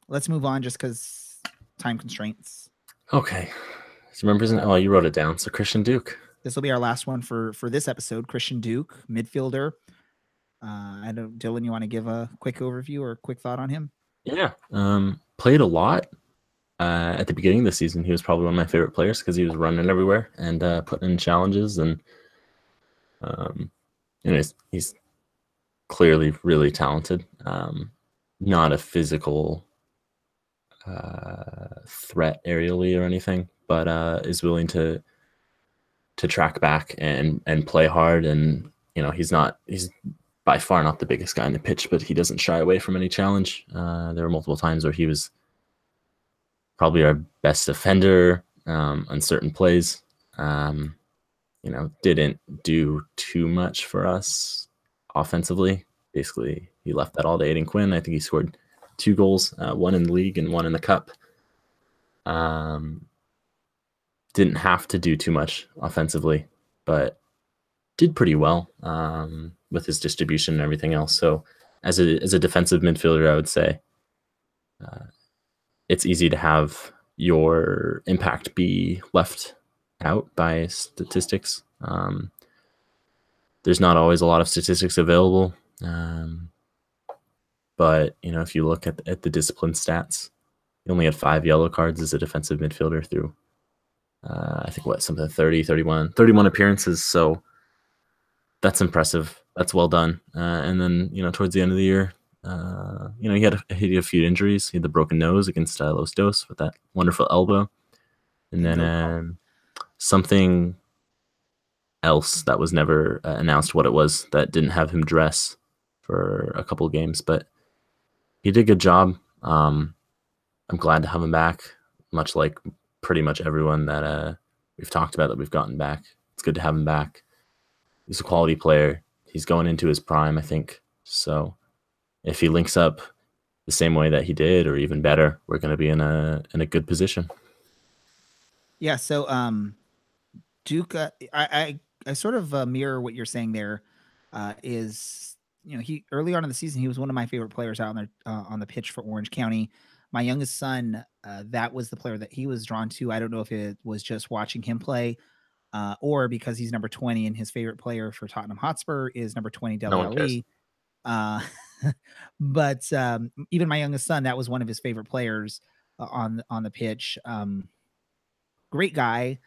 Let's move on just because time constraints. Okay. So remember, you wrote it down. So Christian Duke. This will be our last one for this episode. Christian Duke, midfielder. I don't, Dylan, you want to give a quick overview or a quick thought on him? Yeah. Played a lot. At the beginning of the season, he was probably one of my favorite players because he was running everywhere and putting in challenges, and he's clearly really talented. Not a physical threat aerially or anything, but is willing to track back and play hard. And he's by far not the biggest guy in the pitch, but he doesn't shy away from any challenge. There were multiple times where he was probably our best defender on certain plays. Didn't do too much for us offensively. Basically, he left that all to Aiden Quinn. I think he scored 2 goals, one in the league and one in the cup. Didn't have to do too much offensively, but did pretty well with his distribution and everything else. So as a defensive midfielder, I would say it's easy to have your impact be left out by statistics. There's not always a lot of statistics available. But, if you look at the discipline stats, he only had 5 yellow cards as a defensive midfielder through, I think, something 31 appearances. So that's impressive. That's well done. And then, towards the end of the year, he had a few injuries. He had the broken nose against Los Dos with that wonderful elbow. And then something else that was never announced what it was that didn't have him dress for a couple of games. But he did a good job. I'm glad to have him back, much like pretty much everyone that we've talked about that we've gotten back. It's good to have him back. He's a quality player. He's going into his prime, I think. So if he links up the same way that he did, or even better, we're going to be in a good position. Yeah. So Duke, I sort of mirror what you're saying there. Is he early on in the season, he was one of my favorite players out on the pitch for Orange County. My youngest son, that was the player that he was drawn to. I don't know if it was just watching him play, or because he's number 20 and his favorite player for Tottenham Hotspur is number 20 Dele No one cares. Alli. But even my youngest son, that was one of his favorite players on the pitch. Great guy.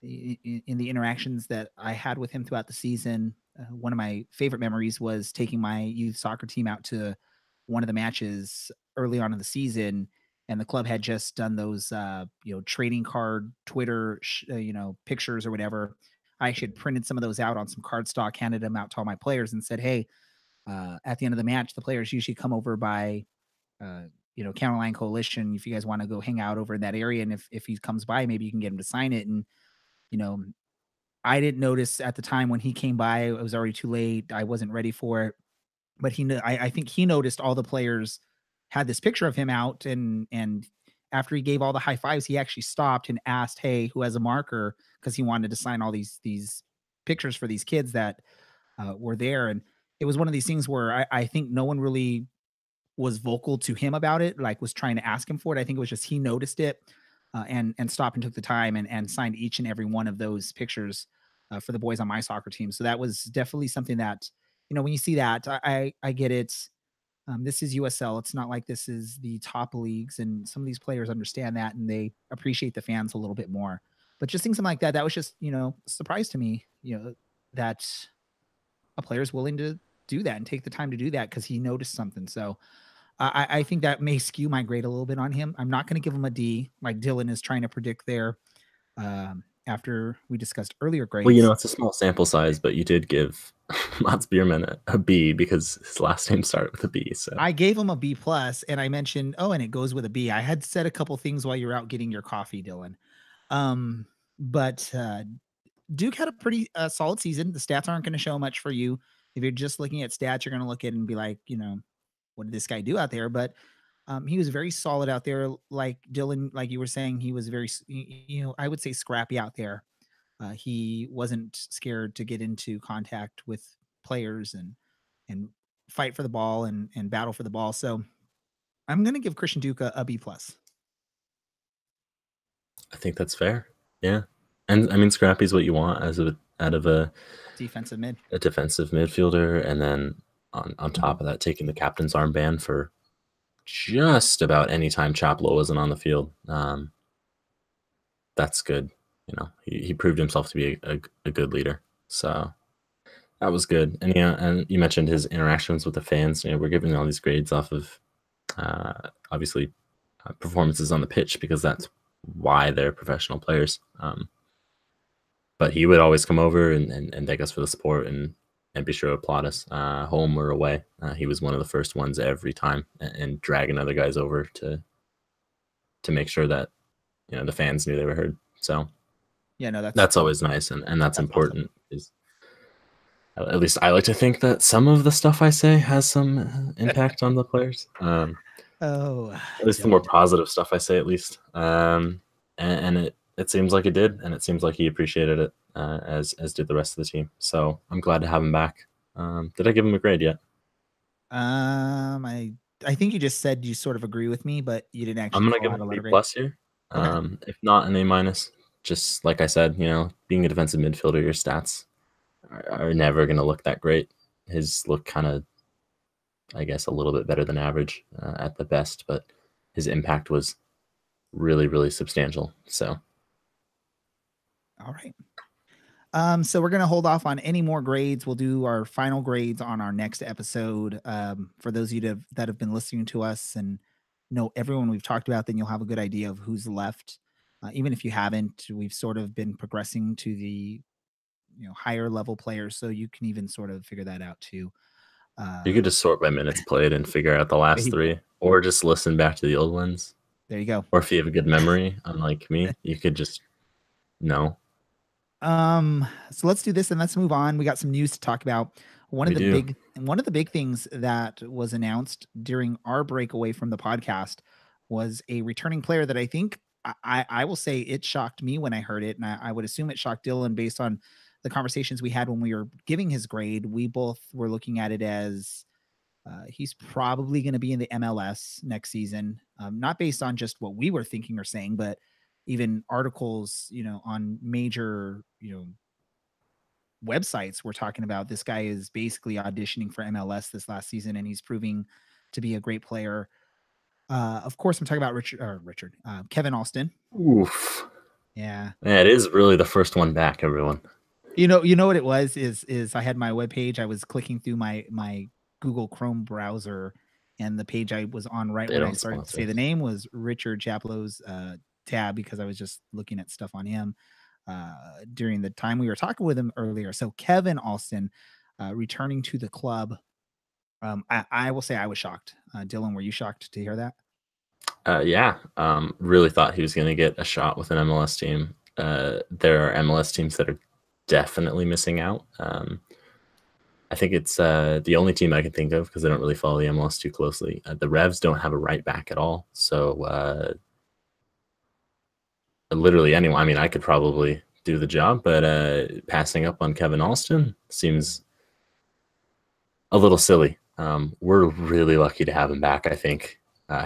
In the interactions that I had with him throughout the season, one of my favorite memories was taking my youth soccer team out to one of the matches early on in the season, and the club had just done those trading card Twitter pictures or whatever. I actually had printed some of those out on some cardstock, handed them out to all my players, and said, "Hey, at the end of the match, the players usually come over by Counterline Coalition. If you guys want to go hang out over in that area, and if he comes by, maybe you can get him to sign it." And I didn't notice at the time when he came by. It was already too late. I wasn't ready for it. But I think he noticed all the players had this picture of him out, and after he gave all the high fives, he actually stopped and asked, "Hey, who has a marker?" Because he wanted to sign all these pictures for these kids that were there. And it was one of these things where I think no one really was vocal to him about it, like was trying to ask him for it. I think it was just he noticed it. And stopped and took the time and signed each and every one of those pictures for the boys on my soccer team. So that was definitely something that, when you see that, I get it. This is USL. It's not like this is the top leagues, and some of these players understand that and they appreciate the fans a little bit more. But just something like that, that was just, a surprise to me, that a player is willing to do that and take the time to do that because he noticed something. So I think that may skew my grade a little bit on him. I'm not going to give him a D like Dylan is trying to predict there after we discussed earlier grades. Well, it's a small sample size, but you did give Mats Bierman a B because his last name started with a B. So I gave him a B+, and I mentioned, and it goes with a B. I had said a couple things while you're out getting your coffee, Dylan. But Duke had a pretty solid season. The stats aren't going to show much for you. If you're just looking at stats, you're going to look at it and be like, what did this guy do out there? But he was very solid out there. Like Dylan, like you were saying, he was very, I would say scrappy out there. He wasn't scared to get into contact with players and fight for the ball and battle for the ball. So I'm going to give Christian Duke a B+. I think that's fair. Yeah. And I mean, scrappy is what you want out of a defensive midfielder. And then on top of that, taking the captain's armband for just about any time Chaplow wasn't on the field. That's good. He proved himself to be a good leader. So that was good. And and you mentioned his interactions with the fans. We're giving all these grades off of obviously performances on the pitch because that's why they're professional players. But he would always come over and thank us for the support and be sure to applaud us, home or away. He was one of the first ones every time, and dragging other guys over to make sure that the fans knew they were heard. So yeah, no, that's always nice, and that's important. Awesome. At least I like to think that some of the stuff I say has some impact on the players. At least the more positive stuff I say, at least. And it seems like it did, and it seems like he appreciated it, as did the rest of the team. So I'm glad to have him back. Did I give him a grade yet? I think you just said you sort of agree with me, but you didn't actually. I'm gonna give him a B+ here. Okay. If not an A-. Just like I said, being a defensive midfielder, your stats are never gonna look that great. His look kind of, I guess, a little bit better than average at the best, but his impact was really, really substantial. So. All right. So we're going to hold off on any more grades. We'll do our final grades on our next episode. For those of you that have been listening to us and know everyone we've talked about, then you'll have a good idea of who's left. Even if you haven't, we've sort of been progressing to the higher level players, so you can even sort of figure that out too. You could just sort by minutes played and figure out the last three, or just listen back to the old ones. There you go. Or if you have a good memory, unlike me, you could just know. So let's do this and let's move on. We got some news to talk about. One of the big things that was announced during our break away from the podcast was a returning player that I think I will say it shocked me when I heard it, and I would assume it shocked Dylan based on the conversations we had when we were giving his grade, we both were looking at it as he's probably going to be in the MLS next season, not based on just what we were thinking or saying, but even articles, on major, websites were talking about this guy is basically auditioning for MLS this last season, and he's proving to be a great player. Of course, I'm talking about Kevin Alston. Oof. Yeah. It is really the first one back, everyone. You know what it was is I had my webpage. I was clicking through my Google Chrome browser, and the page I was on when I started to say the name was Richard Chaplow's tab, because I was just looking at stuff on him during the time we were talking with him earlier. So Kevin Alston returning to the club. I will say I was shocked. Dylan, were you shocked to hear that? Yeah. Really thought he was going to get a shot with an MLS team. There are MLS teams that are definitely missing out. I think it's the only team I can think of, because I don't really follow the MLS too closely. The Revs don't have a right back at all. So literally anyone, I mean, I could probably do the job, but passing up on Kevin Alston seems a little silly. We're really lucky to have him back, I think.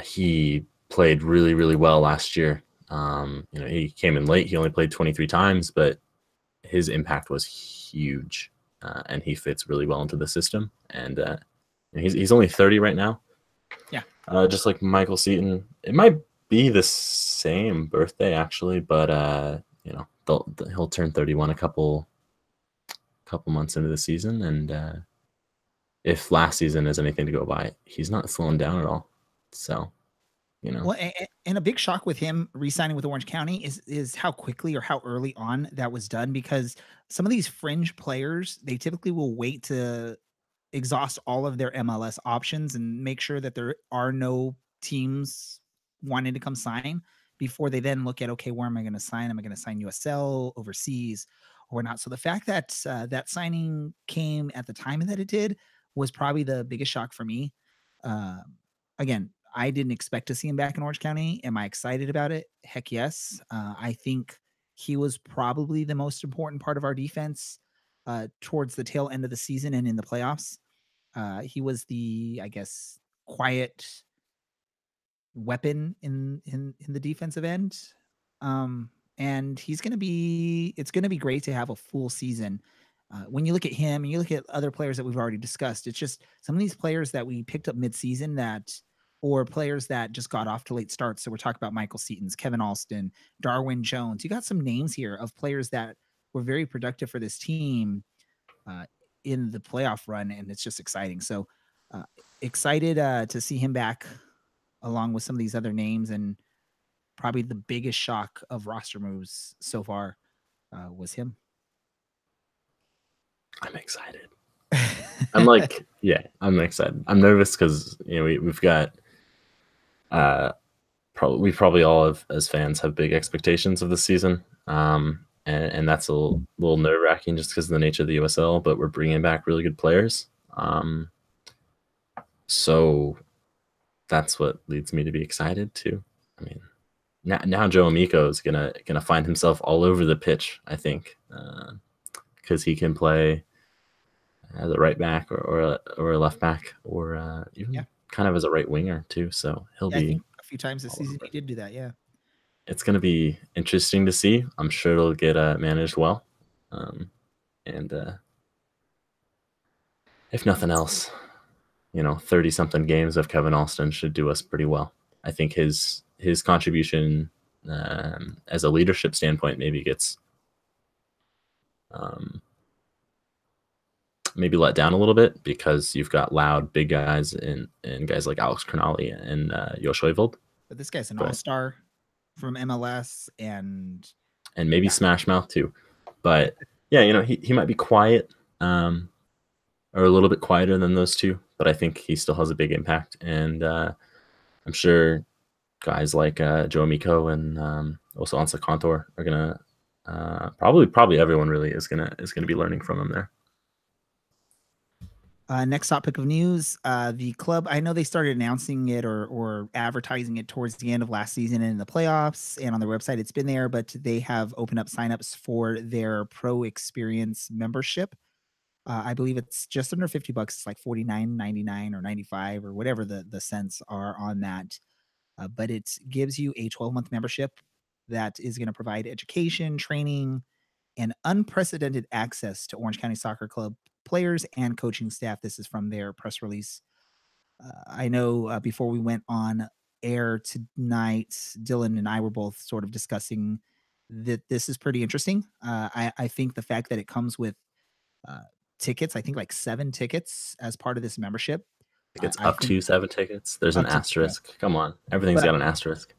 He played really, really well last year. He came in late. He only played 23 times, but his impact was huge, and he fits really well into the system. And he's only 30 right now. Yeah. Just like Michael Seaton. It might be the same birthday, actually, but he'll turn 31 a couple months into the season, and if last season is anything to go by, he's not slowing down at all. So, Well, and a big shock with him re-signing with Orange County is how quickly or how early on that was done, because some of these fringe players, they typically will wait to exhaust all of their MLS options and make sure that there are no teams wanting to come sign before they then look at, okay, where am I going to sign? Am I going to sign USL, overseas, or not? So the fact that that signing came at the time that it did was probably the biggest shock for me. Again, I didn't expect to see him back in Orange County. Am I excited about it? Heck yes. I think he was probably the most important part of our defense towards the tail end of the season and in the playoffs. He was the, I guess, quiet weapon in the defensive end. And it's going to be great to have a full season. When you look at him and you look at other players that we've already discussed, it's just some of these players that we picked up mid-season or players that just got off to late starts. So we're talking about Michael Seaton's, Kevin Alston, Darwin Jones. You got some names here of players that were very productive for this team in the playoff run, and it's just exciting. So excited to see him back along with some of these other names, and probably the biggest shock of roster moves so far was him. I'm excited. I'm excited. I'm nervous because we've got we probably all have, as fans, have big expectations of the season, and that's a little nerve-wracking just because of the nature of the USL. But we're bringing back really good players, so that's what leads me to be excited too. I mean, now Joe Amico is gonna find himself all over the pitch, I think, because he can play as a right back or a left back, or even kind of as a right winger too. So he'll be. I think a few times this season he did do that. Yeah, it's going to be interesting to see. I'm sure it'll get managed well, and if nothing else, 30-something games of Kevin Alston should do us pretty well. I think his contribution as a leadership standpoint maybe gets maybe let down a little bit, because you've got loud big guys and guys like Alex Crognali and Josh Heuveldt. But this guy's an all-star from MLS and maybe Smash Mouth too. But yeah, he might be quiet, or a little bit quieter than those two, but I think he still has a big impact. And I'm sure guys like Joe Amico and also Ansa Kantor are gonna probably everyone really is gonna be learning from him there. Next topic of news, the club, I know they started announcing it or advertising it towards the end of last season in the playoffs, and on their website it's been there, but they have opened up signups for their Pro Experience membership. I believe it's just under $50. It's like $49.99 or 95 or whatever the cents are on that. But it gives you a 12-month membership that is going to provide education, training, and unprecedented access to Orange County Soccer Club players and coaching staff. This is from their press release. I know before we went on air tonight, Dylan and I were both sort of discussing that this is pretty interesting. I think the fact that it comes with uh, tickets, I think like 7 tickets as part of this membership. It's I up think to 7 tickets. There's an up to, asterisk. Come on, everything's but got an asterisk.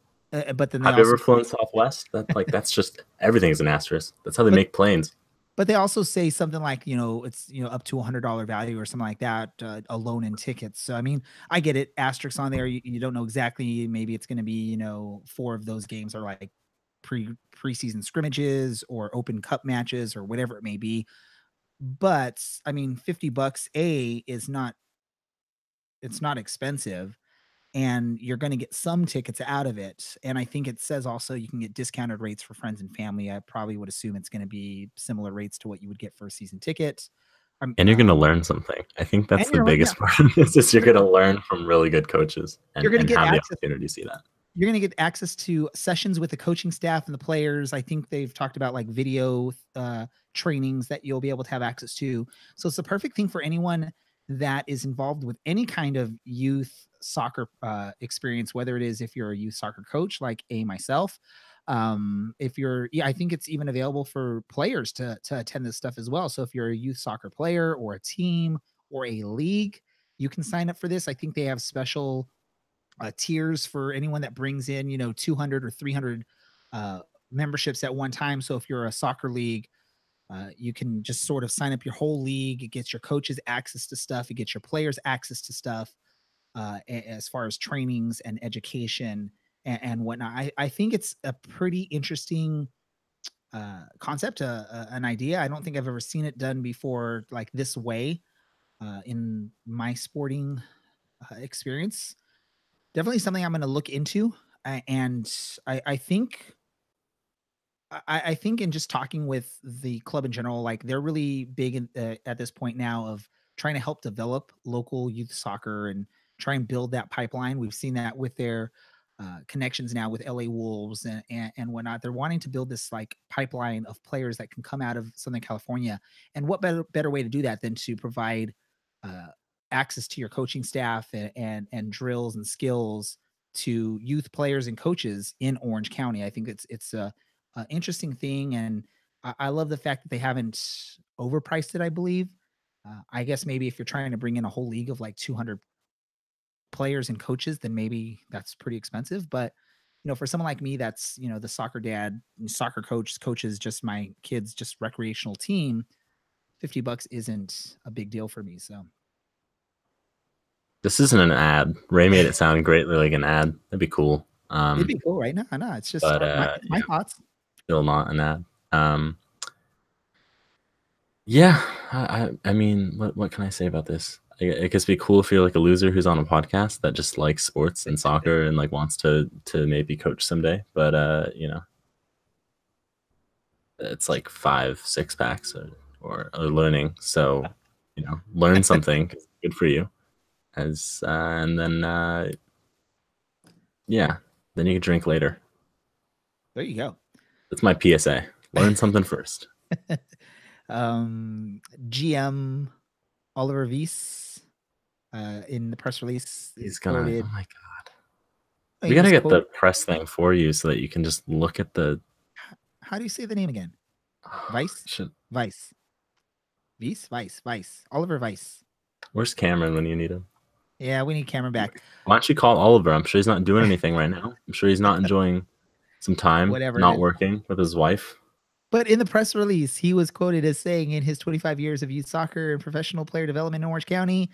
but then they Have you also ever flown Southwest? That's just everything's an asterisk. That's how they make planes. But they also say something like, it's, up to $100 value or something like that, alone in tickets. So, I mean, I get it. Asterisks on there. You don't know exactly. Maybe it's going to be, 4 of those games are like preseason scrimmages or open cup matches or whatever it may be. But I mean, $50 it's not expensive, and you're going to get some tickets out of it. And I think it says also you can get discounted rates for friends and family. I probably would assume it's going to be similar rates to what you would get for a season ticket. And you're going to learn something. I think that's the biggest part of this is you're going to learn from really good coaches and have the opportunity to see that. You're going to get access to sessions with the coaching staff and the players. I think they've talked about like video trainings that you'll be able to have access to. So it's the perfect thing for anyone that is involved with any kind of youth soccer experience, whether it is if you're a youth soccer coach like myself. If you're, I think it's even available for players to attend this stuff as well. So if you're a youth soccer player or a team or a league, you can sign up for this. I think they have special tiers for anyone that brings in, 200 or 300 memberships at one time. So if you're a soccer league, you can just sort of sign up your whole league. It gets your coaches access to stuff. It gets your players access to stuff as far as trainings and education and whatnot. I think it's a pretty interesting concept, an idea. I don't think I've ever seen it done before like this way in my sporting experience. Definitely something I'm going to look into. And I think in just talking with the club in general, like they're really big at this point now of trying to help develop local youth soccer and try and build that pipeline. We've seen that with their connections now with LA Wolves and whatnot. They're wanting to build this like pipeline of players that can come out of Southern California. And what better way to do that than to provide access to your coaching staff and drills and skills to youth players and coaches in Orange County. I think it's a interesting thing, and I love the fact that they haven't overpriced it. I believe. I guess maybe if you're trying to bring in a whole league of like 200 players and coaches, then maybe that's pretty expensive. But for someone like me, that's the soccer dad, soccer coach, coaches just my kids, just recreational team. $50 isn't a big deal for me. So this isn't an ad. Ray made it sound greatly like an ad. That'd be cool. It'd be cool, right? No, it's just my thoughts. Still not an ad. Yeah, I mean, what can I say about this? It could be cool if you're like a loser who's on a podcast that just likes sports and soccer and like wants to maybe coach someday. But it's like 5-6 packs or learning. So learn something. Good for you. And then then you can drink later. There you go. That's my PSA. Learn something first. GM Oliver Weiss in the press release. He's gonna. Oh my god! We gotta get the press thing for you so that you can just look at the. How do you say the name again? Weiss. Weiss. Oliver Weiss. Where's Cameron when you need him? Yeah, we need Cameron back. Why don't you call Oliver? I'm sure he's not doing anything right now. I'm sure he's not enjoying some time, not working with his wife. But in the press release, he was quoted as saying in his 25 years of youth soccer and professional player development in Orange County,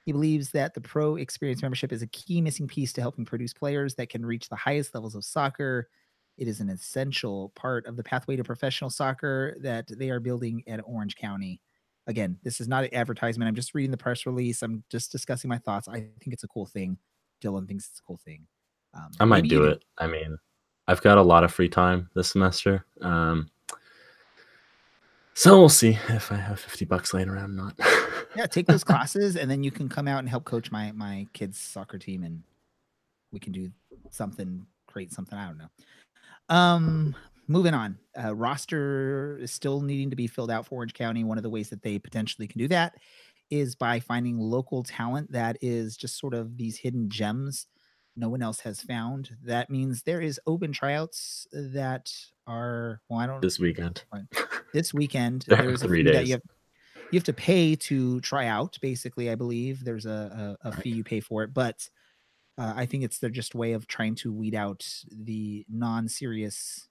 he believes that the Pro Experience membership is a key missing piece to helping produce players that can reach the highest levels of soccer. It is an essential part of the pathway to professional soccer that they are building at Orange County. again, this is not an advertisement. I'm just reading the press release. I'm just discussing my thoughts. I think it's a cool thing. Dylan thinks it's a cool thing. I might maybe do you it. I mean, I've got a lot of free time this semester. So we'll see if I have $50 laying around or not. Yeah, take those classes, and then you can come out and help coach my kids' soccer team, and we can do something, create something. I don't know. Moving on. Roster is still needing to be filled out for Orange County. One of the ways that they potentially can do that is by finding local talent that is just sort of these hidden gems no one else has found. That means there is open tryouts that are, well, I don't This weekend. This weekend There are there's a 3 fee that days. you have to pay to try out. Basically, I believe there's a fee you pay for it, but I think it's their just way of trying to weed out the non-serious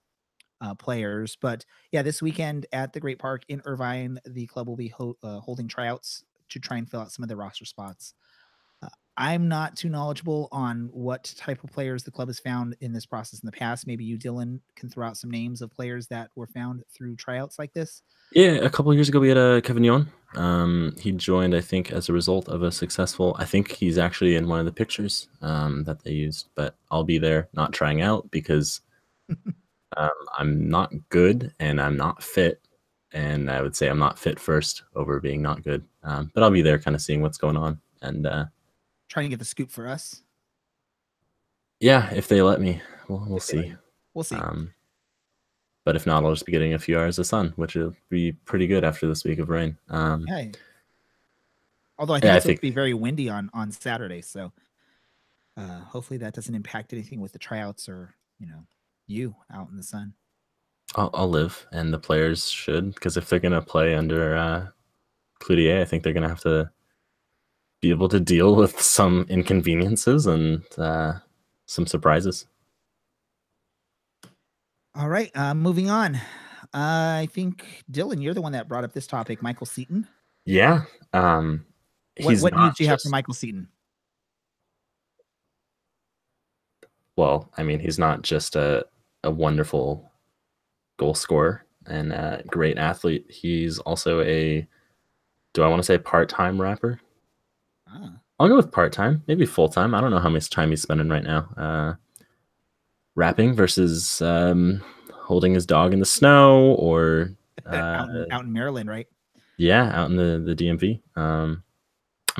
players. But yeah, this weekend at the Great Park in Irvine, the club will be holding tryouts to try and fill out some of the roster spots. I'm not too knowledgeable on what type of players the club has found in this process in the past. Maybe you, Dylan, can throw out some names of players that were found through tryouts like this. Yeah, a couple of years ago we had Kevin Yon. He joined, I think, as a result of a successful. I think he's actually in one of the pictures that they used. But I'll be there, not trying out because I'm not good and I'm not fit. And I would say I'm not fit first over being not good. But I'll be there, kind of seeing what's going on and trying to get the scoop for us. Yeah, if they let me, we'll see. We'll see. But if not, I'll just be getting a few hours of sun, which will be pretty good after this week of rain. Yeah. Although I think it's supposed to be very windy on Saturday, so hopefully that doesn't impact anything with the tryouts or you out in the sun. I'll live, and the players should, because if they're gonna play under Cloutier, I think they're gonna have to be able to deal with some inconveniences and some surprises. All right, moving on. I think, Dylan, you're the one that brought up this topic, Michael Seton. Yeah. What news do you have for Michael Seton? Well, I mean, he's not just a wonderful goal scorer and a great athlete. He's also do I want to say part-time rapper? I'll go with part-time, maybe full-time. I don't know how much time he's spending right now. Rapping versus holding his dog in the snow or out in Maryland, right? Yeah, out in the DMV. I'm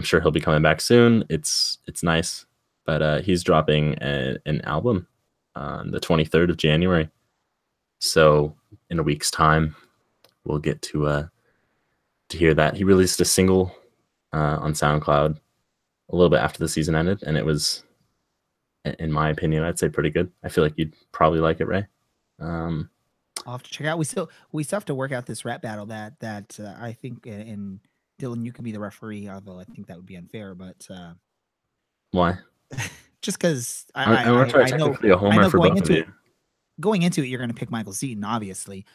sure he'll be coming back soon. It's nice, but he's dropping an album on the 23rd of January. So in a week's time, we'll get to hear that. He released a single on SoundCloud a little bit after the season ended, and it was, in my opinion, I'd say pretty good. I feel like you'd probably like it, Ray. I'll have to check out. We still have to work out this rap battle that I think, and Dylan, you can be the referee, although I think that would be unfair. But why? Just because I know a homer for both of you. Going into it, you're going to pick Michael Seton, obviously.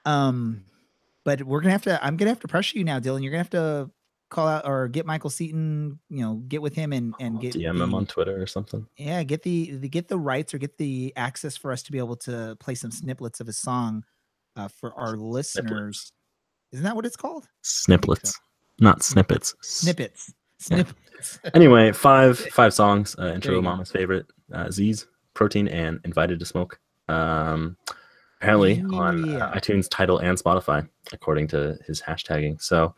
But we're gonna have to. I'm gonna have to pressure you now, Dylan. You're gonna have to call out or get Michael Seton. Get with him and get DM him on Twitter or something. Yeah, get the rights or get the access for us to be able to play some snippets of his song for our listeners. Snippets. Isn't that what it's called? Snippets, not snippets. Snippets. Yeah. Anyway, five songs. Intro to Mama's Favorite, Z's, Protein, and Invited to Smoke. Apparently on iTunes, Tidal, and Spotify, according to his hashtagging. So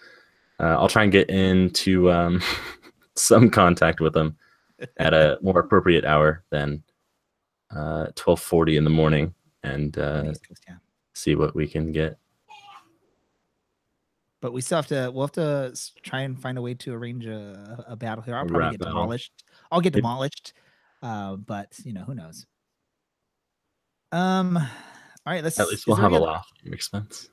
I'll try and get into some contact with him at a more appropriate hour than 12:40 in the morning and see what we can get. But we still have to. We'll have to try and find a way to arrange a battle here. I'll probably get demolished. I'll get demolished, but who knows. All right, at least we'll have a laugh at your expense.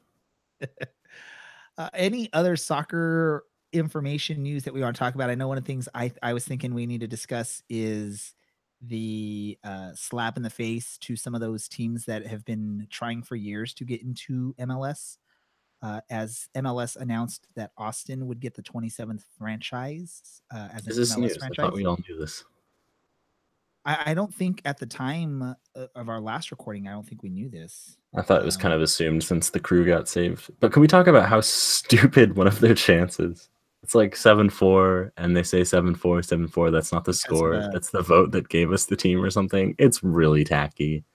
Any other soccer information news that we want to talk about? I know one of the things I was thinking we need to discuss is the slap in the face to some of those teams that have been trying for years to get into MLS. As MLS announced that Austin would get the 27th franchise as an MLS news? franchise. I thought we all knew this. I don't think at the time of our last recording, I don't think we knew this. I thought it was kind of assumed since the crew got saved. But can we talk about how stupid one of their chances? It's like 7-4, and they say 7-4, 7-4. That's not the score. That's the vote that gave us the team or something. It's really tacky.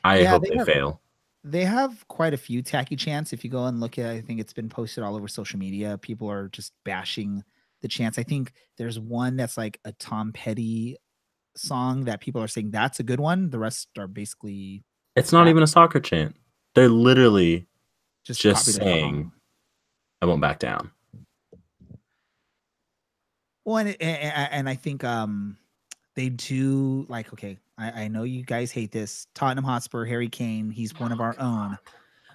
I hope they fail. They have quite a few tacky chants. If you go and look at, I think it's been posted all over social media. People are just bashing the chants. I think there's one that's like a Tom Petty song that people are saying that's a good one. The rest are basically. It's not even a soccer chant. They're literally just saying, "I won't back down." Well, and I think they do like, okay, I know you guys hate this. Tottenham Hotspur, Harry Kane, he's one of our own.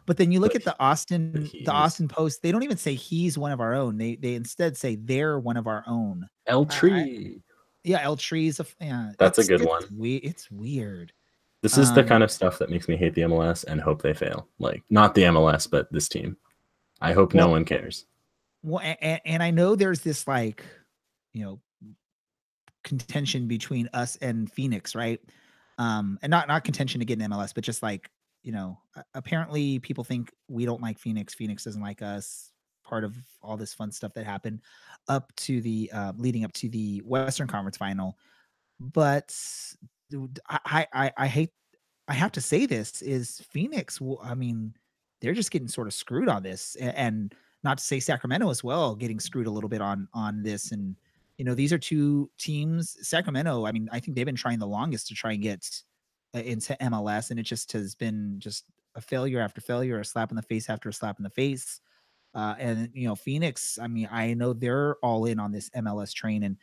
But then you look at the Austin Post, they don't even say he's one of our own. They instead say they're one of our own. El Tree. Yeah, El Tree's that's a good one. It's weird. This is the kind of stuff that makes me hate the MLS and hope they fail. Like, not the MLS, but this team. I hope no one cares. Well, and I know there's this like, contention between us and Phoenix, right? And not contention to get an MLS, but just like, apparently people think we don't like Phoenix. Phoenix doesn't like us. Part of all this fun stuff that happened up to the leading up to the Western Conference final. But I have to say this is Phoenix. I mean, they're just getting sort of screwed on this, and not to say Sacramento as well, getting screwed a little bit on this. And these are two teams. Sacramento, I mean, I think they've been trying the longest to try and get into MLS, and it just has been just a failure after failure, a slap in the face after a slap in the face. And Phoenix, I mean, I know they're all in on this MLS train, and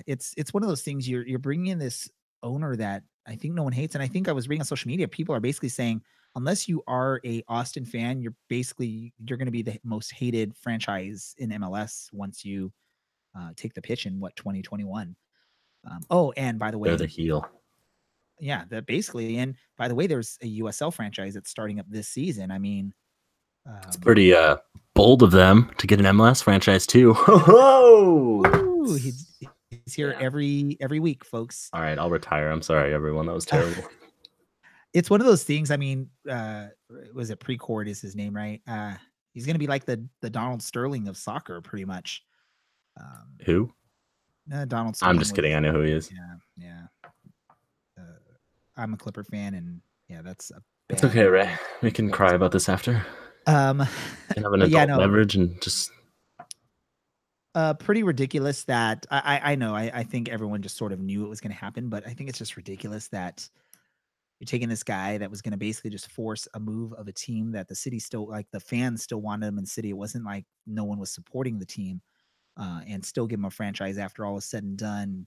it's one of those things. You're bringing in this owner that I think no one hates, and I think I was reading on social media, people are basically saying, unless you are a Austin fan, you're going to be the most hated franchise in MLS once you take the pitch in 2021. And by the way, they're the heel. Yeah, that basically. And by the way, there's a USL franchise that's starting up this season. I mean, it's pretty bold of them to get an MLS franchise too. He's here every week, folks. All right, I'll retire. I'm sorry, everyone. That was terrible. It's one of those things. I mean, was it Precourt is his name, right? He's going to be like the Donald Sterling of soccer, pretty much. Who? Donald Sterling. I'm just kidding. I know who he is. Yeah. I'm a Clipper fan, and that's a it's okay, Ray. We can cry about this after. Can have an adult beverage and just. Pretty ridiculous that I know. I think everyone just sort of knew it was going to happen, but I think it's just ridiculous that you're taking this guy that was going to basically just force a move of a team that the city still, like, the fans still wanted him in the city. It wasn't like no one was supporting the team, and still give him a franchise after all is said and done.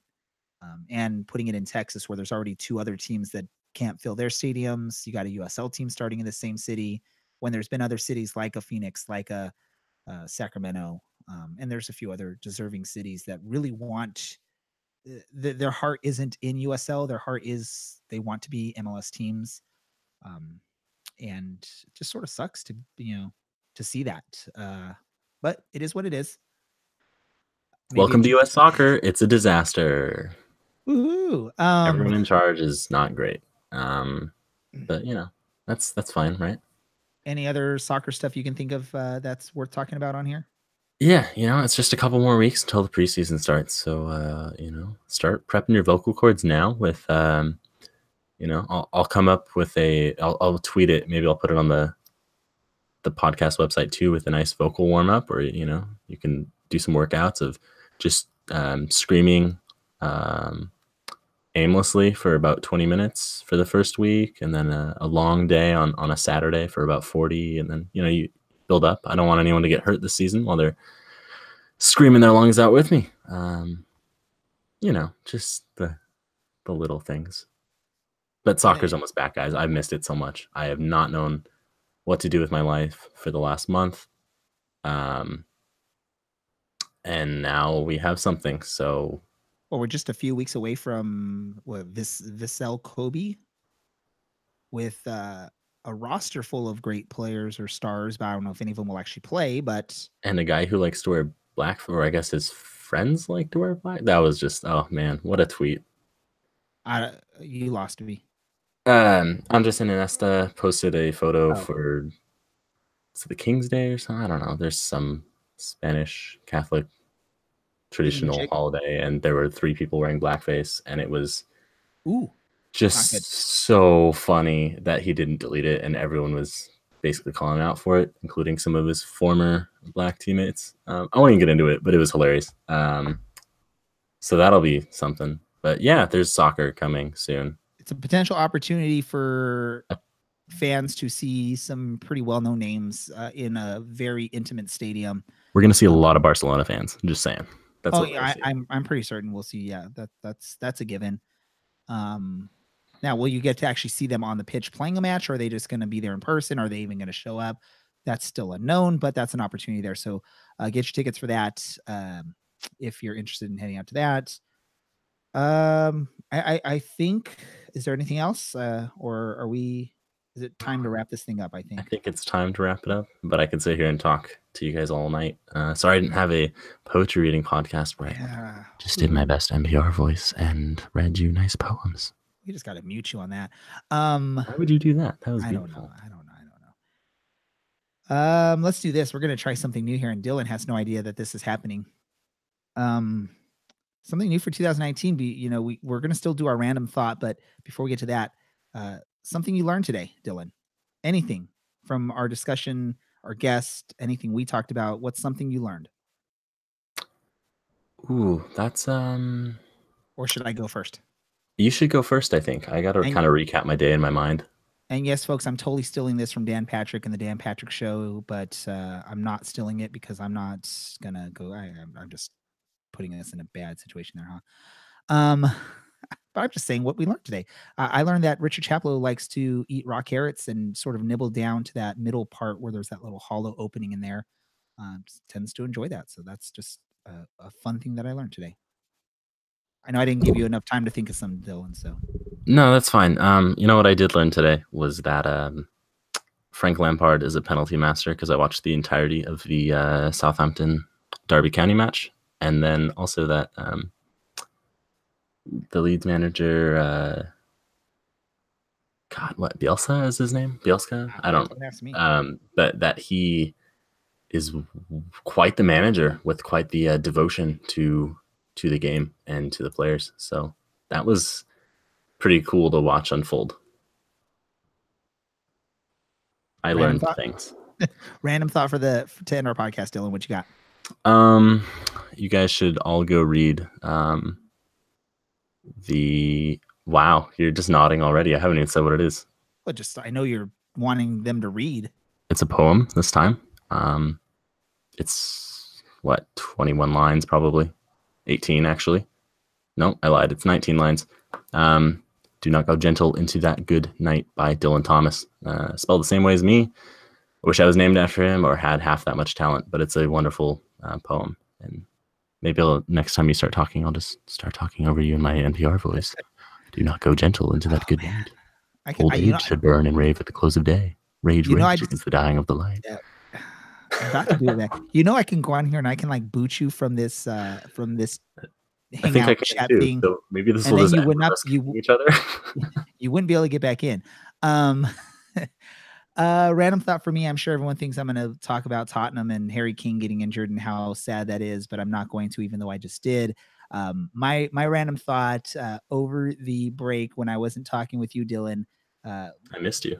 And putting it in Texas, where there's already two other teams that can't fill their stadiums. You got a USL team starting in the same city, when there's been other cities like a Phoenix, like a Sacramento, and there's a few other deserving cities that really want. Their heart isn't in USL. Their heart is, they want to be MLS teams, and it just sort of sucks to see that. But it is what it is. Welcome to US soccer. It's a disaster. Woohoo! Everyone in charge is not great. But that's fine, right? Any other soccer stuff you can think of that's worth talking about on here? Yeah, it's just a couple more weeks until the preseason starts. So start prepping your vocal cords now. With I'll come up with I'll tweet it. Maybe I'll put it on the podcast website too, with a nice vocal warm up, or you can do some workouts of just screaming aimlessly for about 20 minutes for the first week, and then a long day on a Saturday for about 40, and then you build up. I don't want anyone to get hurt this season while they're screaming their lungs out with me. Just the little things. But soccer's almost back, guys. I've missed it so much. I have not known what to do with my life for the last month. And now we have something. So, well, we're just a few weeks away from Vissel Kobe, with a roster full of great players or stars, but I don't know if any of them will actually play. And a guy who likes to wear black, or I guess his friends like to wear black. That was just, oh man, what a tweet. You lost me. Andres Iniesta posted a photo Oh. for the King's Day or something. I don't know. There's some Spanish Catholic traditional holiday, and there were 3 people wearing blackface, and it was just so funny that he didn't delete it, and everyone was basically calling out for it, including some of his former black teammates. I won't even get into it, but it was hilarious. So that'll be something. But yeah, there's soccer coming soon. It's a potential opportunity for fans to see some pretty well-known names in a very intimate stadium. We're gonna see a lot of Barcelona fans. I'm just saying. That's I'm pretty certain we'll see. Yeah, that's a given. Now, will you get to actually see them on the pitch playing a match, or are they just going to be there in person? Are they even going to show up? That's still unknown, but that's an opportunity there. So get your tickets for that if you're interested in heading out to that. I think, is there anything else, or is it time to wrap this thing up? I think it's time to wrap it up, but I could sit here and talk to you guys all night. Sorry I didn't have a poetry reading podcast where I just did my best NPR voice and read you nice poems. We just got to mute you on that. Why would you do that? That was beautiful. I don't know. Let's do this. We're going to try something new here, and Dylan has no idea that this is happening. Something new for 2019. We're going to still do our random thought, but before we get to that, something you learned today, Dylan. Anything from our discussion, our guest, anything we talked about? What's something you learned? Ooh, that's Or should I go first? You should go first, I think. I got to kind of recap my day in my mind. And yes, folks, I'm totally stealing this from Dan Patrick and the Dan Patrick Show, but I'm not stealing it because I'm not going to go. I'm just putting us in a bad situation there, huh? But I'm just saying what we learned today. I learned that Richard Chaplow likes to eat raw carrots and sort of nibble down to that middle part where there's that little hollow opening in there. Tends to enjoy that. So that's just a fun thing that I learned today. I know I didn't give you enough time to think of some, Dylan. So no, that's fine. You know what I did learn today was that Frank Lampard is a penalty master, because I watched the entirety of the Southampton Derby County match, and then also that the Leeds manager, Bielsa is his name? Bielska? I don't know. That he is quite the manager with quite the devotion to the game and to the players. So that was pretty cool to watch unfold. I learned things. Random thought to end our podcast, Dylan. What you got? You guys should all go read wow, you're just nodding already. I haven't even said what it is. Well, I know you're wanting them to read. It's a poem this time. It's 21 lines, probably 18 actually. No, I lied. It's 19 lines. Do Not Go Gentle Into That Good Night by Dylan Thomas. Spelled the same way as me. I wish I was named after him or had half that much talent, but it's a wonderful poem. And maybe next time you start talking, I'll just start talking over you in my NPR voice. Do not go gentle into that good night. Old age should burn and rave at the close of day. Rage against the dying of the light. Yeah. I'm about to do that. I can go on here and I can boot you from this hangout chat thing. So maybe this will just end each other. You wouldn't be able to get back in. Random thought for me. I'm sure everyone thinks I'm going to talk about Tottenham and Harry Kane getting injured and how sad that is, but I'm not going to, even though I just did. My random thought over the break when I wasn't talking with you, Dylan. I missed you.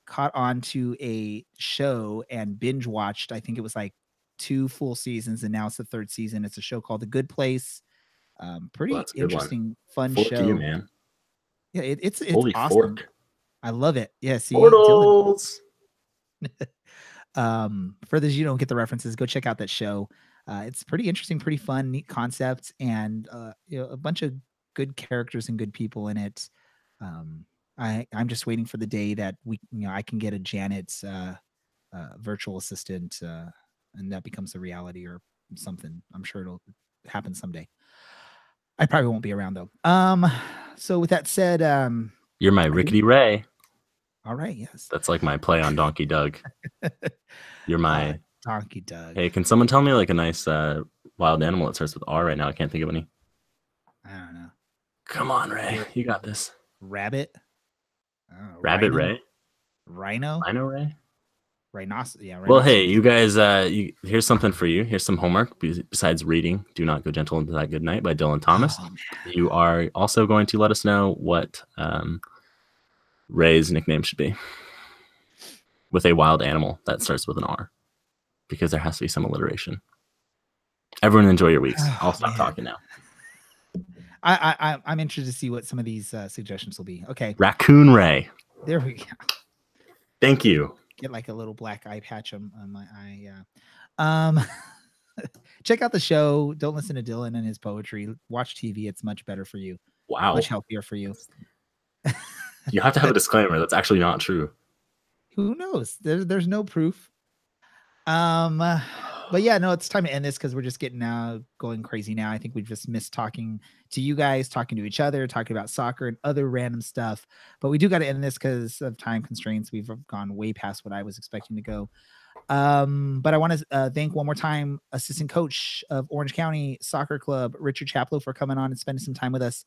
Caught on to a show and binge watched. I think it was 2 full seasons, and now it's the 3rd season. It's a show called The Good Place. Pretty interesting, fun show. To you, man. Yeah, it's Holy awesome. Fork. I love it. Yeah, see, Portals. For those you don't get the references, go check out that show. It's pretty interesting, pretty fun, neat concept, and a bunch of good characters and good people in it. I'm just waiting for the day that I can get a Janet's virtual assistant, and that becomes a reality or something. I'm sure it'll happen someday. I probably won't be around though. So with that said, you're my Rickety Ray. All right. Yes. That's like my play on Donkey Doug. You're my Donkey Doug. Hey, can someone tell me a nice wild animal that starts with R right now? I can't think of any. I don't know. Come on, Ray. You got this. Rabbit. Rabbit Rhino? Ray? Rhino? Rhino Ray? Rhinoceros. Yeah. Well, rhinoceros. hey, you guys, here's something for you. Here's some homework. Besides reading Do Not Go Gentle Into That Good Night by Dylan Thomas. Oh, man. You are also going to let us know what Ray's nickname should be with a wild animal that starts with an R, because there has to be some alliteration. Everyone enjoy your weeks. I'll stop talking now. I'm interested to see what some of these suggestions will be. Okay. Raccoon Ray. There we go. Thank you. Get like a little black eye patch on my eye. Yeah. Check out the show. Don't listen to Dylan and his poetry. Watch TV. It's much better for you. Wow. Much healthier for you. You have to have a disclaimer. That's actually not true. Who knows? There's no proof. But yeah, no, it's time to end this because we're just getting going crazy now. I think we just missed talking to you guys, talking to each other, talking about soccer and other random stuff. But we do got to end this because of time constraints. We've gone way past what I was expecting to go. But I want to thank one more time assistant coach of Orange County Soccer Club, Richard Chaplow, for coming on and spending some time with us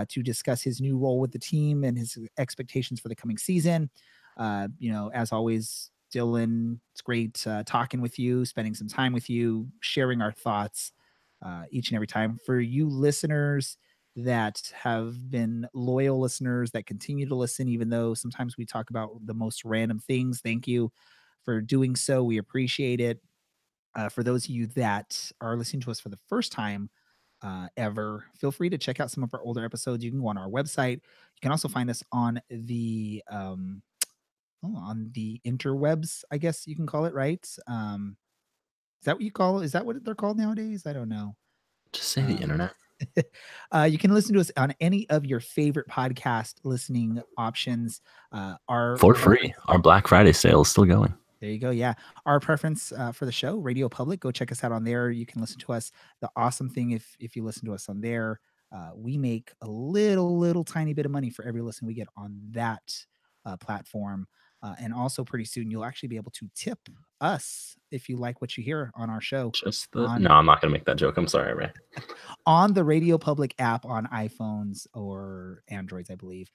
to discuss his new role with the team and his expectations for the coming season. As always, Dylan, it's great talking with you, spending some time with you, sharing our thoughts each and every time. For you listeners that have been loyal listeners that continue to listen, even though sometimes we talk about the most random things, thank you for doing so. We appreciate it. For those of you that are listening to us for the first time ever, feel free to check out some of our older episodes. You can go on our website. You can also find us on the interwebs, I guess you can call it, right? Is that what you call it? Is that what they're called nowadays? I don't know. Just say the internet. You can listen to us on any of your favorite podcast listening options. For free. Our Black Friday sale is still going. There you go. Yeah. Our preference for the show, Radio Public, go check us out on there. You can listen to us. The awesome thing, if you listen to us on there, we make a little tiny bit of money for every listen we get on that platform. And also pretty soon you'll actually be able to tip us if you like what you hear on our show. No, I'm not going to make that joke. I'm sorry, Ray. On the Radio Public app on iPhones or Androids, I believe.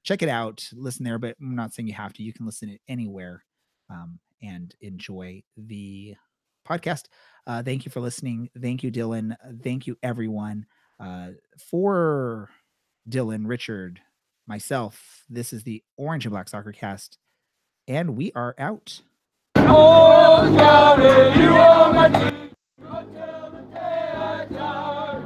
Check it out. Listen there, but I'm not saying you have to. You can listen it anywhere and enjoy the podcast. Thank you for listening. Thank you, Dylan. Thank you, everyone. For Dylan, Richard, myself, this is the Orange and Black Soccer Cast, and we are out. Oh, County, you are my team until the day I die.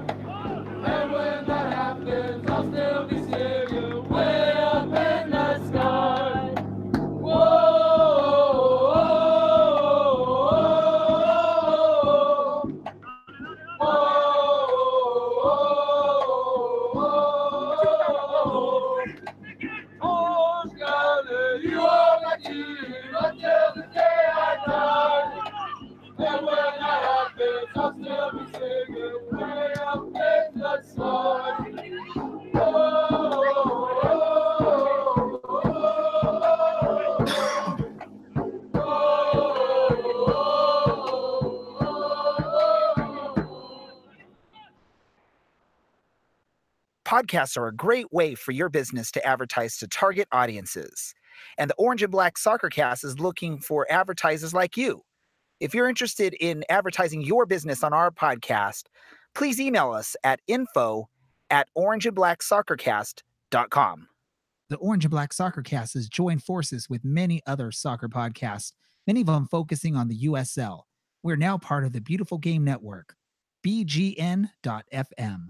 And when that happens, I'll still be singing way up in the sky. You are my team until the day I die. And when that happens, I'll still be singing way up in the sky. Podcasts are a great way for your business to advertise to target audiences. And the Orange and Black Soccer Cast is looking for advertisers like you. If you're interested in advertising your business on our podcast, please email us at info@orangeandblacksoccercast.com. The Orange and Black Soccer Cast has joined forces with many other soccer podcasts, many of them focusing on the USL. We're now part of the Beautiful Game Network, bgn.fm.